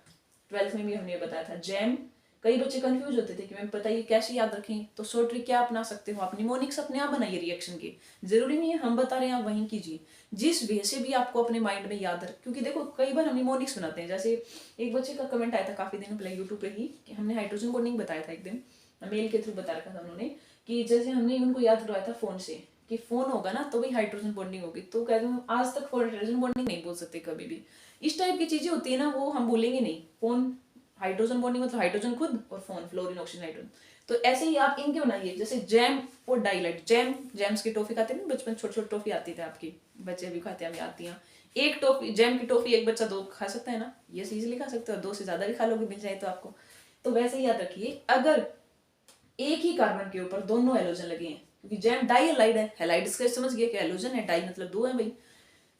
12th में भी हमने बताया था जैम। कई बच्चे कंफ्यूज होते थे कि मैम बताइए कैसे याद रखें, तो शॉर्ट ट्रिक क्या अपना सकते हो आप? निमोनिक्स अपने आप बनाइए रिएक्शन के, जरूरी नहीं है हम बता रहे हैं आप वहीं कीजिए, जिस वे से भी आपको अपने माइंड में याद रख। क्योंकि देखो कई बार हम निमोनिक्स बनाते हैं, जैसे एक बच्चे का कमेंट आया था काफी दिन पहले यूट्यूब पे ही, कि हमने हाइड्रोजन बॉन्डिंग बताया था एक दिन, मेल के थ्रू बता रखा था उन्होंने, कि जैसे हमने उनको याद करवाया था फोन से, कि फोन होगा ना तो वही हाइड्रोजन बॉन्डिंग होगी, तो कहते हैं आज तक हाइड्रोजन बॉन्डिंग नहीं बोल सकते कभी भी। इस टाइप की चीजें होती है ना, वो हम बोलेंगे नहीं। फोन हाइड्रोजन बॉन्डिंग मतलब हाइड्रोजन खुद, और फोन फ्लोरीन ऑक्सीजन हाइड्रोजन। तो ऐसे ही आप इनके बनाइए, जैसे जैम और डाइलाइट। जैम्स की टॉफी खाते हैं बचपन, छोटी छोटी टॉफी आती थी आपकी, बच्चे भी खाते हैं, अभी आती हैं। एक टॉफी जैम की टॉफी एक बच्चा 2 खा सकता है ना, ये इजीली खा सकते हो, 2 से ज्यादा भी खा लोगे मिल जाए तो आपको। तो वैसे ही याद रखिए, अगर एक ही कार्बन के ऊपर दोनों हेलोजन लगे हैं, क्योंकि जैम डाई हेलाइड है, हेलाइड इसका समझ गया कि हेलोजन है, डाई मतलब 2 है भाई।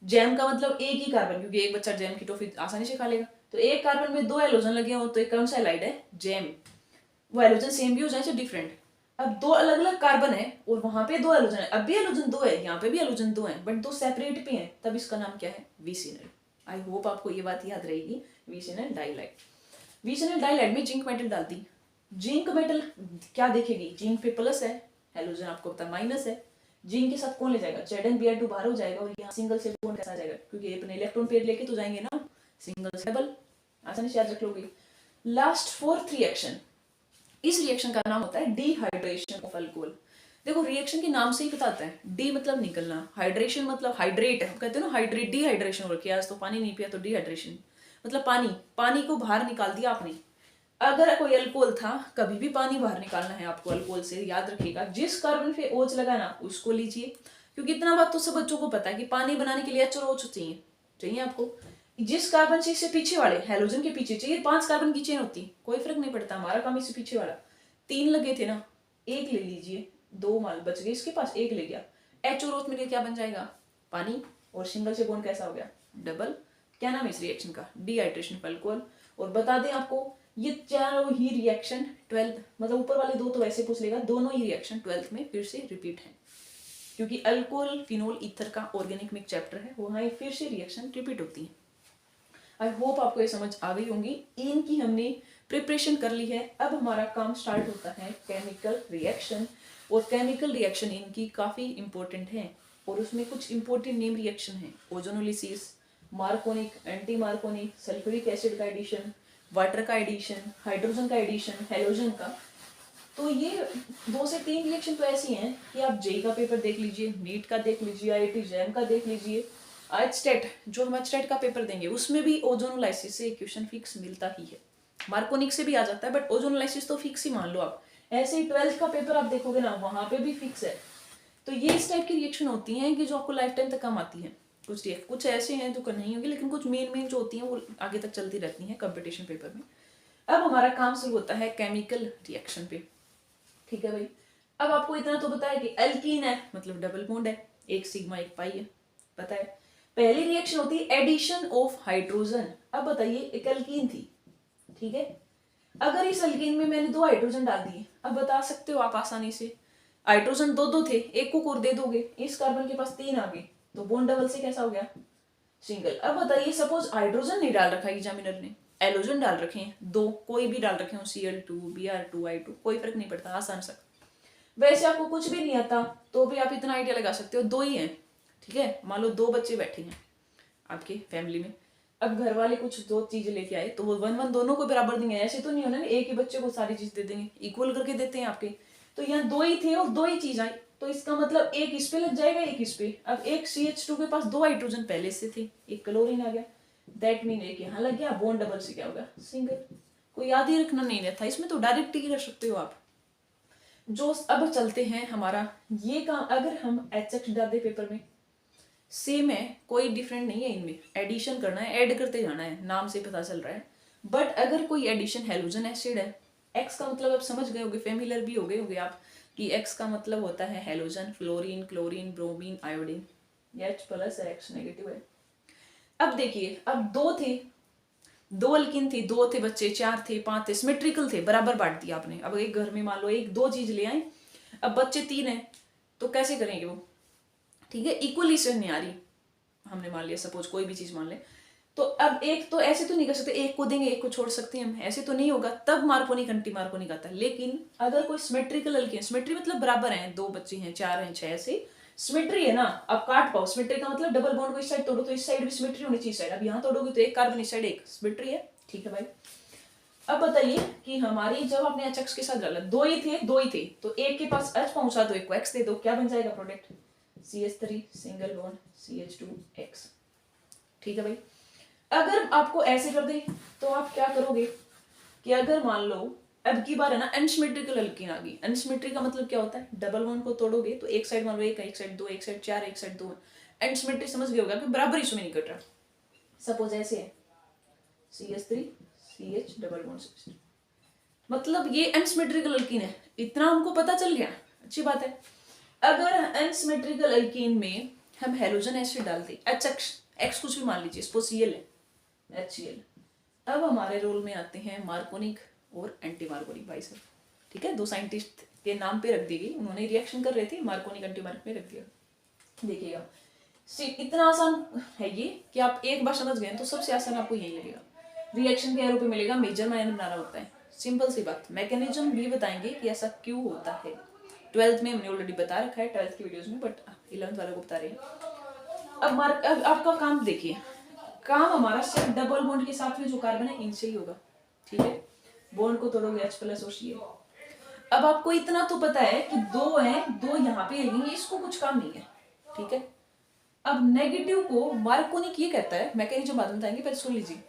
जैम का मतलब एक ही कार्बन, क्योंकि एक बच्चा जैम की टॉफी आसानी से खा लेगा, तो एक कार्बन में 2 हेलोजन लगे हो, तो एक कौन सा हेलाइड है? जैम। वो हेलोजन सेम भी हो जाए डिफरेंट। अब 2 अलग अलग कार्बन है और वहां पे 2 हेलोजन है, अब भी हेलोजन 2 है, यहाँ पे भी हेलोजन 2 है, बट 2 सेपरेट पे हैं, तब इसका नाम क्या है? विसिनल। आई होप आपको ये बात याद रहेगी, विसिनल डाइलाइड। विसिनल डाइलाइड में जिंक मेटल डाल दी। जिंक मेटल क्या देखेगी? जिंक पे प्लस है, हेलोजन आपको पता माइनस है, जिंक के साथ कौन ले जाएगा? ZnBr2 बाहर हो जाएगा, और यहाँ सिंगल से बॉन्ड कैसा आ जाएगा? क्योंकि अपने इलेक्ट्रॉन पेयर लेके तो जाएंगे ना, सिंगल से डबल, आसानी से याद रख लोगे। लास्ट 4th रिएक्शन, इस रिएक्शन का नाम होता है डिहाइड्रेशन ऑफ अल्कोहल। देखो रिएक्शन के नाम से ही बताता है, डी मतलब निकलना, हाइड्रेशन मतलब हाइड्रेट है, कहते हैं ना हाइड्रेट, डिहाइड्रेशन हो रखी है, आज तो पानी नहीं पिया तो डिहाइड्रेशन मतलब पानी को बाहर निकाल दिया आपने। अगर कोई अल्कोहल था, कभी भी पानी बाहर निकालना है आपको अल्कोहल से, याद रखिएगा जिस कार्बन पे OH लगा ना उसको लीजिए, क्योंकि इतना बात तो सब बच्चों को पता है कि पानी बनाने के लिए H और OH चाहिए आपको। जिस कार्बन से इससे पीछे वाले हैलोजन के पीछे चाहिए 5 कार्बन की चेन होती, कोई फर्क नहीं पड़ता, हमारा काम इससे पीछे वाला। 3 लगे थे ना, 1 ले लीजिए, 2 मान बच गए इसके पास, 1 ले गया, H और OH मिलकर क्या बन जाएगा, पानी, और सिंगल से बॉन्ड कैसा हो गया, डबल। क्या नाम है इस रिएक्शन का, डिहाइड्रेशन ऑफ अल्कोहल। और बता दें आपको ये चारों ही रिएक्शन 12th, मतलब ऊपर वाले 2 तो वैसे पूछ लेगा, दोनों ही रिएक्शन 12th में फिर से रिपीट है, क्योंकि अल्कोहल फिनोल ईथर का ऑर्गेनिक मिक्स चैप्टर है, वहां फिर से रिएक्शन रिपीट होती है। आई होप आपको ये समझ आ गई होंगी। इनकी हमने प्रिपरेशन कर ली है, अब हमारा काम स्टार्ट होता है केमिकल रिएक्शन। और केमिकल रिएक्शन इनकी काफ़ी इंपॉर्टेंट है, और उसमें कुछ इंपॉर्टेंट नेम रिएक्शन है, ozonolysis, मार्कोनिक, anti Markovnikov, sulphuric acid का एडिशन, वाटर का एडिशन, हाइड्रोजन का एडिशन, हेलोजन का। तो ये 2 से 3 रिएक्शन तो ऐसी हैं कि आप जेई का पेपर देख लीजिए, नीट का देख लीजिए, आईआईटी जैम का देख लीजिए, आज स्टेट जो हम स्टेट का पेपर देंगे उसमें भी ओजोनोलाइसिस से क्वेश्चन फिक्स मिलता ही है। मार्कोनिक से भी आ जाता है, बट ओजोनोलाइसिस तो फिक्स ही मान लो आप। ऐसे ही 12th का पेपर आप देखोगे ना, वहां पे भी फिक्स है। तो ये इस टाइप की रिएक्शन होती हैं कि जो आपको लाइफ टाइम तक काम आती है। कुछ ऐसे हैं जो नहीं होंगे, लेकिन कुछ मेन जो होती हैं वो आगे तक चलती रहती हैं कंपटीशन पेपर में। अब हमारा काम शुरू होता है केमिकल रिएक्शन पे। ठीक है भाई, अब आपको इतना तो पता है कि एल्कीन है मतलब डबल बॉन्ड है, 1 सिग्मा 1 पाई है, पता है। पहली रिएक्शन होती है एडिशन ऑफ हाइड्रोजन। अब बताइए एक एल्कीन थी, ठीक है, अगर इस एल्कीन में मैंने 2 हाइड्रोजन डाल दिए, अब बता सकते हो आप आसानी से, हाइड्रोजन 2 थे, एक को और दे दोगे, इस कार्बन के पास 3 आ गए, तो बॉन्ड डबल से कैसा हो गया, सिंगल। अब बताइए सपोज हाइड्रोजन नहीं डाल रखा एग्जामिनर ने, एलोजन डाल रखे हैं 2, कोई भी डाल रखे हो, Cl2, Br2, I2, कोई फर्क नहीं पड़ता, आसान सा। वैसे आपको कुछ भी नहीं आता तो भी आप इतना आइडिया लगा सकते हो, 2 ही हैं, ठीक है। मान लो 2 बच्चे बैठे हैं आपके फैमिली में, अब घर वाले कुछ 2 चीजें लेके आए, तो वो 1-1 दोनों को बराबर देंगे, ऐसे तो नहीं होना एक ही बच्चे को सारी चीज दे देंगे, इक्वल करके देते हैं आपके। तो यहाँ 2 ही थे और 2 ही चीज आई, तो इसका मतलब एक इस पे लग जाएगा, एक इस पे। अब एक CH2 के पास 2 हाइड्रोजन पहले से थे, एक क्लोरीन आ गया, दैट मीन एक यहाँ लग गया, बॉन्ड डबल से क्या होगा, सिंगल। कोई याद ही रखना नहीं रहता इसमें, तो डायरेक्ट ही कर सकते हो आप। जो अब चलते हैं हमारा ये काम, अगर हम HX डाल दे पेपर में, सेम है, कोई डिफरेंट नहीं है इनमें, एडिशन करना है, ऐड करते जाना है, नाम से पता चल रहा है। बट अगर कोई एडिशन हेलोजन एसिड है, एक्स का मतलब आप समझ गए होगे, फेमिलियर भी हो गए होगे आप कि एक्स का मतलब होता है halogen, fluorine, chlorine, bromine, iodine, H plus है, X नेगेटिव है। अब देखिए, अब 2 थे, 2 अल्किन थी, 2 थे बच्चे, 4 थे, 5 थे, सिमेट्रिकल थे, बराबर बांट दिया आपने। अब एक घर में मान लो 1-2 चीज ले आए, अब बच्चे 3 हैं, तो कैसे करेंगे वो, ठीक है, इक्वली से नहीं आ रही, हमने मान लिया सपोज कोई भी चीज मान ले, तो अब एक तो ऐसे तो नहीं कर सकते, एक को देंगे एक को छोड़ सकते हैं हम, ऐसे तो नहीं होगा, तब मार्कोनिक एंटी मार्कोनिक आता है। लेकिन अगर कोई सिमेट्रिकल अल्केन, सिमेट्री मतलब बराबर हैं, 2 बच्चे हैं, 4 हैं, 6 ऐसे सिमेट्री है ना, अब काट पाओ, सिमेट्री का मतलब डबल बॉन्ड को इस साइड तोड़ो तो इस साइड भी सिमेट्री होनी चाहिए साइड, अब यहाँ तोड़ोगे तो एक कार्बन इस साइड, एक सिमेट्री है, ठीक है भाई। अब बताइए कि हमारी जब आपने HX के साथ डाला, 2 ही थे, तो एक के पास H पहुंचा दो, एक को X दे दो, क्या बन जाएगा product, CH3 single bond CH2X, ठीक है भाई। अगर आपको ऐसे कर दे तो आप क्या करोगे कि अगर मान लो अब की बार है ना अनसिमेट्रिकल अल्कीन आ गई, अनसिमेट्री का मतलब क्या होता है, डबल बॉन्ड को तोड़ोगे तो एक साइड मान लो एक साइड 2, एक साइड 4, एक साइड 2, अनसिमेट्री समझ गए होगा कि बराबर इसमें नहीं कट रहा। सपोज ऐसे है CH3 CH double bond CH3, मतलब ये अनसिमेट्रिकल अल्कीन है, इतना हमको पता चल गया, अच्छी बात है। अगर अनसिमेट्रिकल अल्कीन में हम हेलोजन एसिड डालते, X कुछ भी मान लीजिए, सपोज Cl है, HCl, अब हमारे रोल में आते हैं मार्कोनिक और एंटी मार्कोनिक भाई साहब, ठीक है, 2 साइंटिस्ट के नाम पे रख दी गई, उन्होंने रिएक्शन कर रहे थे, मार्कोनिक एंटी मार्कोनिक में रख दिया। देखिएगा इतना आसान है ये कि आप एक बार समझ गए तो सबसे आसान आपको यही लगेगा, रिएक्शन के एरो पे मिलेगा, मेजर माइनर बनाना होता है, सिंपल सी बात। मैकेनिज्म भी बताएंगे कि ऐसा क्यों होता है, 12th में हमने ऑलरेडी बता रखा है 12th की वीडियोस में, बट 11th वालों को बता रहे हैं। अब आपका काम देखिए, काम हमारा सिर्फ डबल बॉन्ड के साथ में जो कार्बन है इनसे ही होगा, ठीक है, बॉन्ड को तोड़ोगे H प्लस और Cl। अब आपको इतना तो पता है कि 2 हैं, 2 यहाँ पे लगेंगे, इसको कुछ काम नहीं है, ठीक है। अब नेगेटिव को मार्कोनिक ये कहता है, मैकेनिज्म बाद में बताएंगे, पहले सुन लीजिए,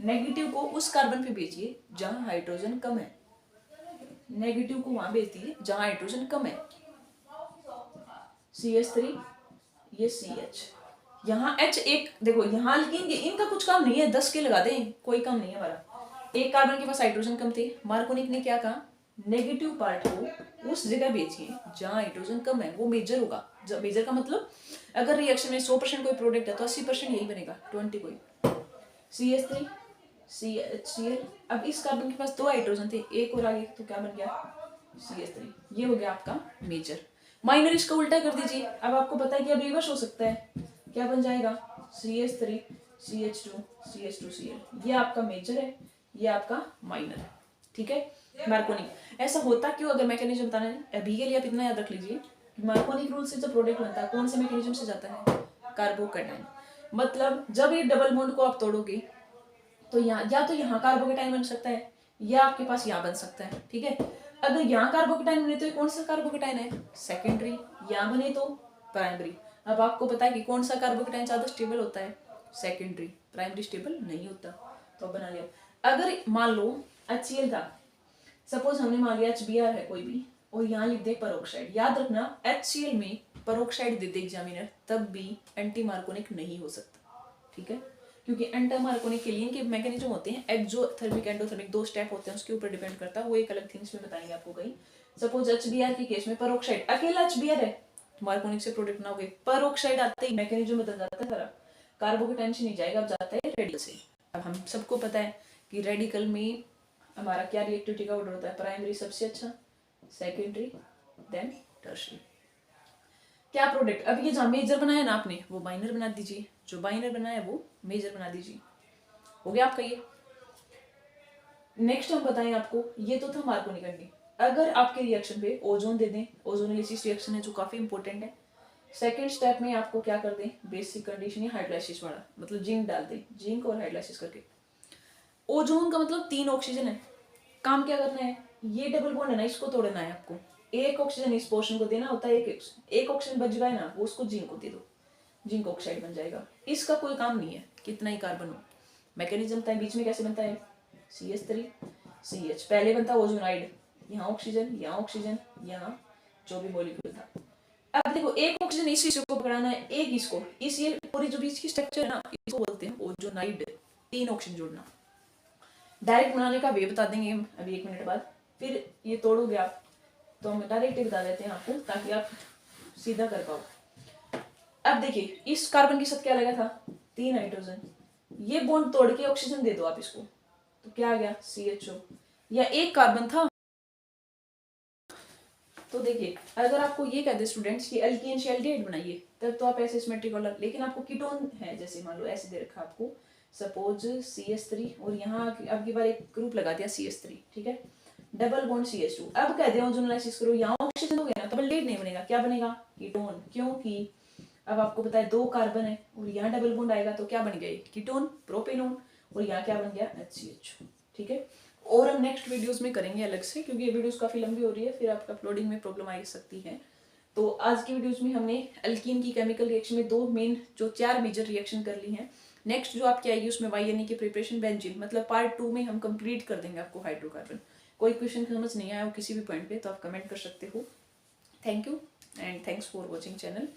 नेगेटिव को उस कार्बन पे भेजिए जहां हाइड्रोजन कम है, नेगेटिव को वहां भेज दिए जहां हाइड्रोजन कम है, CH3 ये CH, यहाँ H एक देखो, यहाँ लेकिन इनका कुछ काम नहीं है, 10 के लगा दें, कोई काम नहीं है हमारा। एक कार्बन के पास हाइड्रोजन कम थे, मार्कोनिक ने क्या कहा, नेगेटिव पार्ट को उस जगह भेजिए जहाँ हाइड्रोजन कम है, वो मेजर होगा। जब मेजर का मतलब अगर रिएक्शन में 100% कोई प्रोडक्ट है तो 80% यही बनेगा, 20 कोई CH3 CHCl। अब इस कार्बन के पास 2 हाइड्रोजन थे, एक और आगे, तो क्या बन गया CH3। ये हो गया आपका मेजर। माइनर इसका उल्टा कर दीजिए, अब आपको पता है कि अब रिवर्स हो सकता है, क्या बन जाएगा CH3 CH2 CH2Cl। ये आपका मेजर है, ये आपका माइनर है, ठीक है। मार्कोनिक ऐसा होता क्यों, अगर मैकेनिज्म बताना है अभी के लिए आप इतना याद रख लीजिए, मार्कोनिक रूल से जब प्रोडक्ट बनता है कौन से मैकेनिज्म से जाता है, कार्बोकैटायन। मतलब जब ये डबल बॉन्ड को आप तोड़ोगे तो यहाँ या तो यहाँ कार्बोकैटायन बन सकता है या आपके पास यहाँ बन सकता है, ठीक है। अगर यहाँ कार्बोकैटायन बने तो ये कौन सा कार्बोकैटायन है, सेकेंडरी। यहाँ बने तो प्राइमरी। अब आपको पता है कि कौन सा कार्बोकैटायन ज्यादा स्टेबल होता है, सेकेंडरी। प्राइमरी स्टेबल नहीं होता, तो बना लिया। अगर मान लो HCl था, सपोज हमने मान लिया HBr है कोई भी, और यहाँ लिख दे परोक्साइड। याद रखना HCl में परोक्साइड दे दे एग्जामिनर, तब भी एंटी मार्कोनिक नहीं हो सकता, ठीक है। क्योंकि एंटी मार्कोनिक के लिए इनके मैकेनिज्म होते हैं, एक्सोथर्मिक एंडोथर्मिक, 2 स्टेप होते हैं, उसके ऊपर डिपेंड करता है, वो एक अलग थिंग्स में बताएंगे आपको कहीं। सपोज HBr के केस में परोक्साइड, अकेला HBr है, मार्कोनिक से प्रोडक्ट ना हो गए, परोक्साइड आते ही मैकेनिज्म बदल जाता है सारा, कार्बोकैटायन से नहीं जाएगा, अब जाता है रेडिकल से। अब हम सबको पता है कि रेडिकल में हमारा क्या रिएक्टिविटी का ऑर्डर होता है, प्राइमरी सबसे अच्छा, सेकेंडरी, देन टर्शियरी। क्या प्रोडक्ट, अब ये जहाँ मेजर बनाया ना आपने, वो माइनर बना दीजिए, जो माइनर बनाया वो मेजर बना दीजिए, हो गया आपका ये। नेक्स्ट हम बताएं आपको, ये तो था मार्कोनिक एंटी। अगर आपके रिएक्शन पे ओजोन दे दें, ओजोनोलिसिस रिएक्शन है जो काफी इंपॉर्टेंट है, सेकेंड स्टेप में आपको क्या कर दें, बेसिक कंडीशन या हाइड्रोलाइसिस वाला, मतलब जिंक डाल दें, जिंक और हाइड्रोलाइसिस करके। ओजोन का मतलब 3 ऑक्सीजन है, काम क्या करना है, ये डबल बॉन्ड है ना, इसको तोड़ना है आपको, एक ऑक्सीजन इस पोर्शन को देना होता है, एक ऑक्सीजन बच गया ना, वो उसको जिंक को दे दो, जिंक ऑक्साइड बन जाएगा। इसका कोई काम नहीं है कितना ही कार्बन हो। मैकेनिज्म था बीच में कैसे बनता है, CH3 CH, पहले बनता है ओजोनाइड, यहाँ ऑक्सीजन, यहाँ ऑक्सीजन, यहाँ जो भी मॉलिक्यूल था। अब देखो एक ऑक्सीजन इस को पकड़ाना है, एक इसको, इस ये पूरी जो बीच की स्ट्रक्चर है ना, इसको बोलते हैं ओजोनाइड, 3 ऑक्सीजन जोड़ना। डायरेक्ट बनाने का वे बता देंगे हम अभी 1 मिनट बाद, फिर ये तोड़ोगे आप तो हम डायरेक्ट ही बता देते हैं आपको, ताकि आप सीधा कर पाओ। अब देखिए इस कार्बन के साथ क्या लगा था, 3 हाइड्रोजन, ये बॉन्ड तोड़ के ऑक्सीजन दे दो आप इसको, तो क्या आ गया CHO, या एक कार्बन था। तो देखिए अगर आपको ये कहते स्टूडेंट्स कि एल्कीन से एल्डिहाइड बनाइए, तब तो आप ऐसे सिमेट्रिक वाला, लेकिन आपको कीटोन है, जैसे मान लो ऐसे दे रखा आपको, सपोज CH3 और यहाँ अब की बार एक ग्रुप लगा दिया CH3, ठीक है, डबल बॉन्ड CH2। अब कहते हैं ओजोनोलाइसिस करो, यहाँ ऑक्सीजन हो गया ना, तब एल्डिहाइड नहीं बनेगा, क्या बनेगा, कीटोन। क्योंकि अब आपको पता है 2 कार्बन है और यहाँ डबल बॉन्ड आएगा, तो क्या बन गया कीटोन, प्रोपेनोन, और यहाँ क्या बन गया HCH, ठीक है। और हम नेक्स्ट वीडियोस में करेंगे अलग से, क्योंकि ये वीडियोस काफी लंबी हो रही है, फिर आपका अपलोडिंग में प्रॉब्लम आ सकती है। तो आज की वीडियोस में हमने अल्कीन की केमिकल रिएक्शन में 2 मेन जो 4 मेजर रिएक्शन कर ली हैं। नेक्स्ट जो आपकी आएगी उसमें YNE की प्रिपरेशन, बेंजीन, मतलब पार्ट 2 में हम कंप्लीट कर देंगे आपको हाइड्रोकार्बन। कोई क्वेश्चन समझ नहीं आया हो किसी भी पॉइंट पे तो आप कमेंट कर सकते हो। Thank you and thanks for watching channel.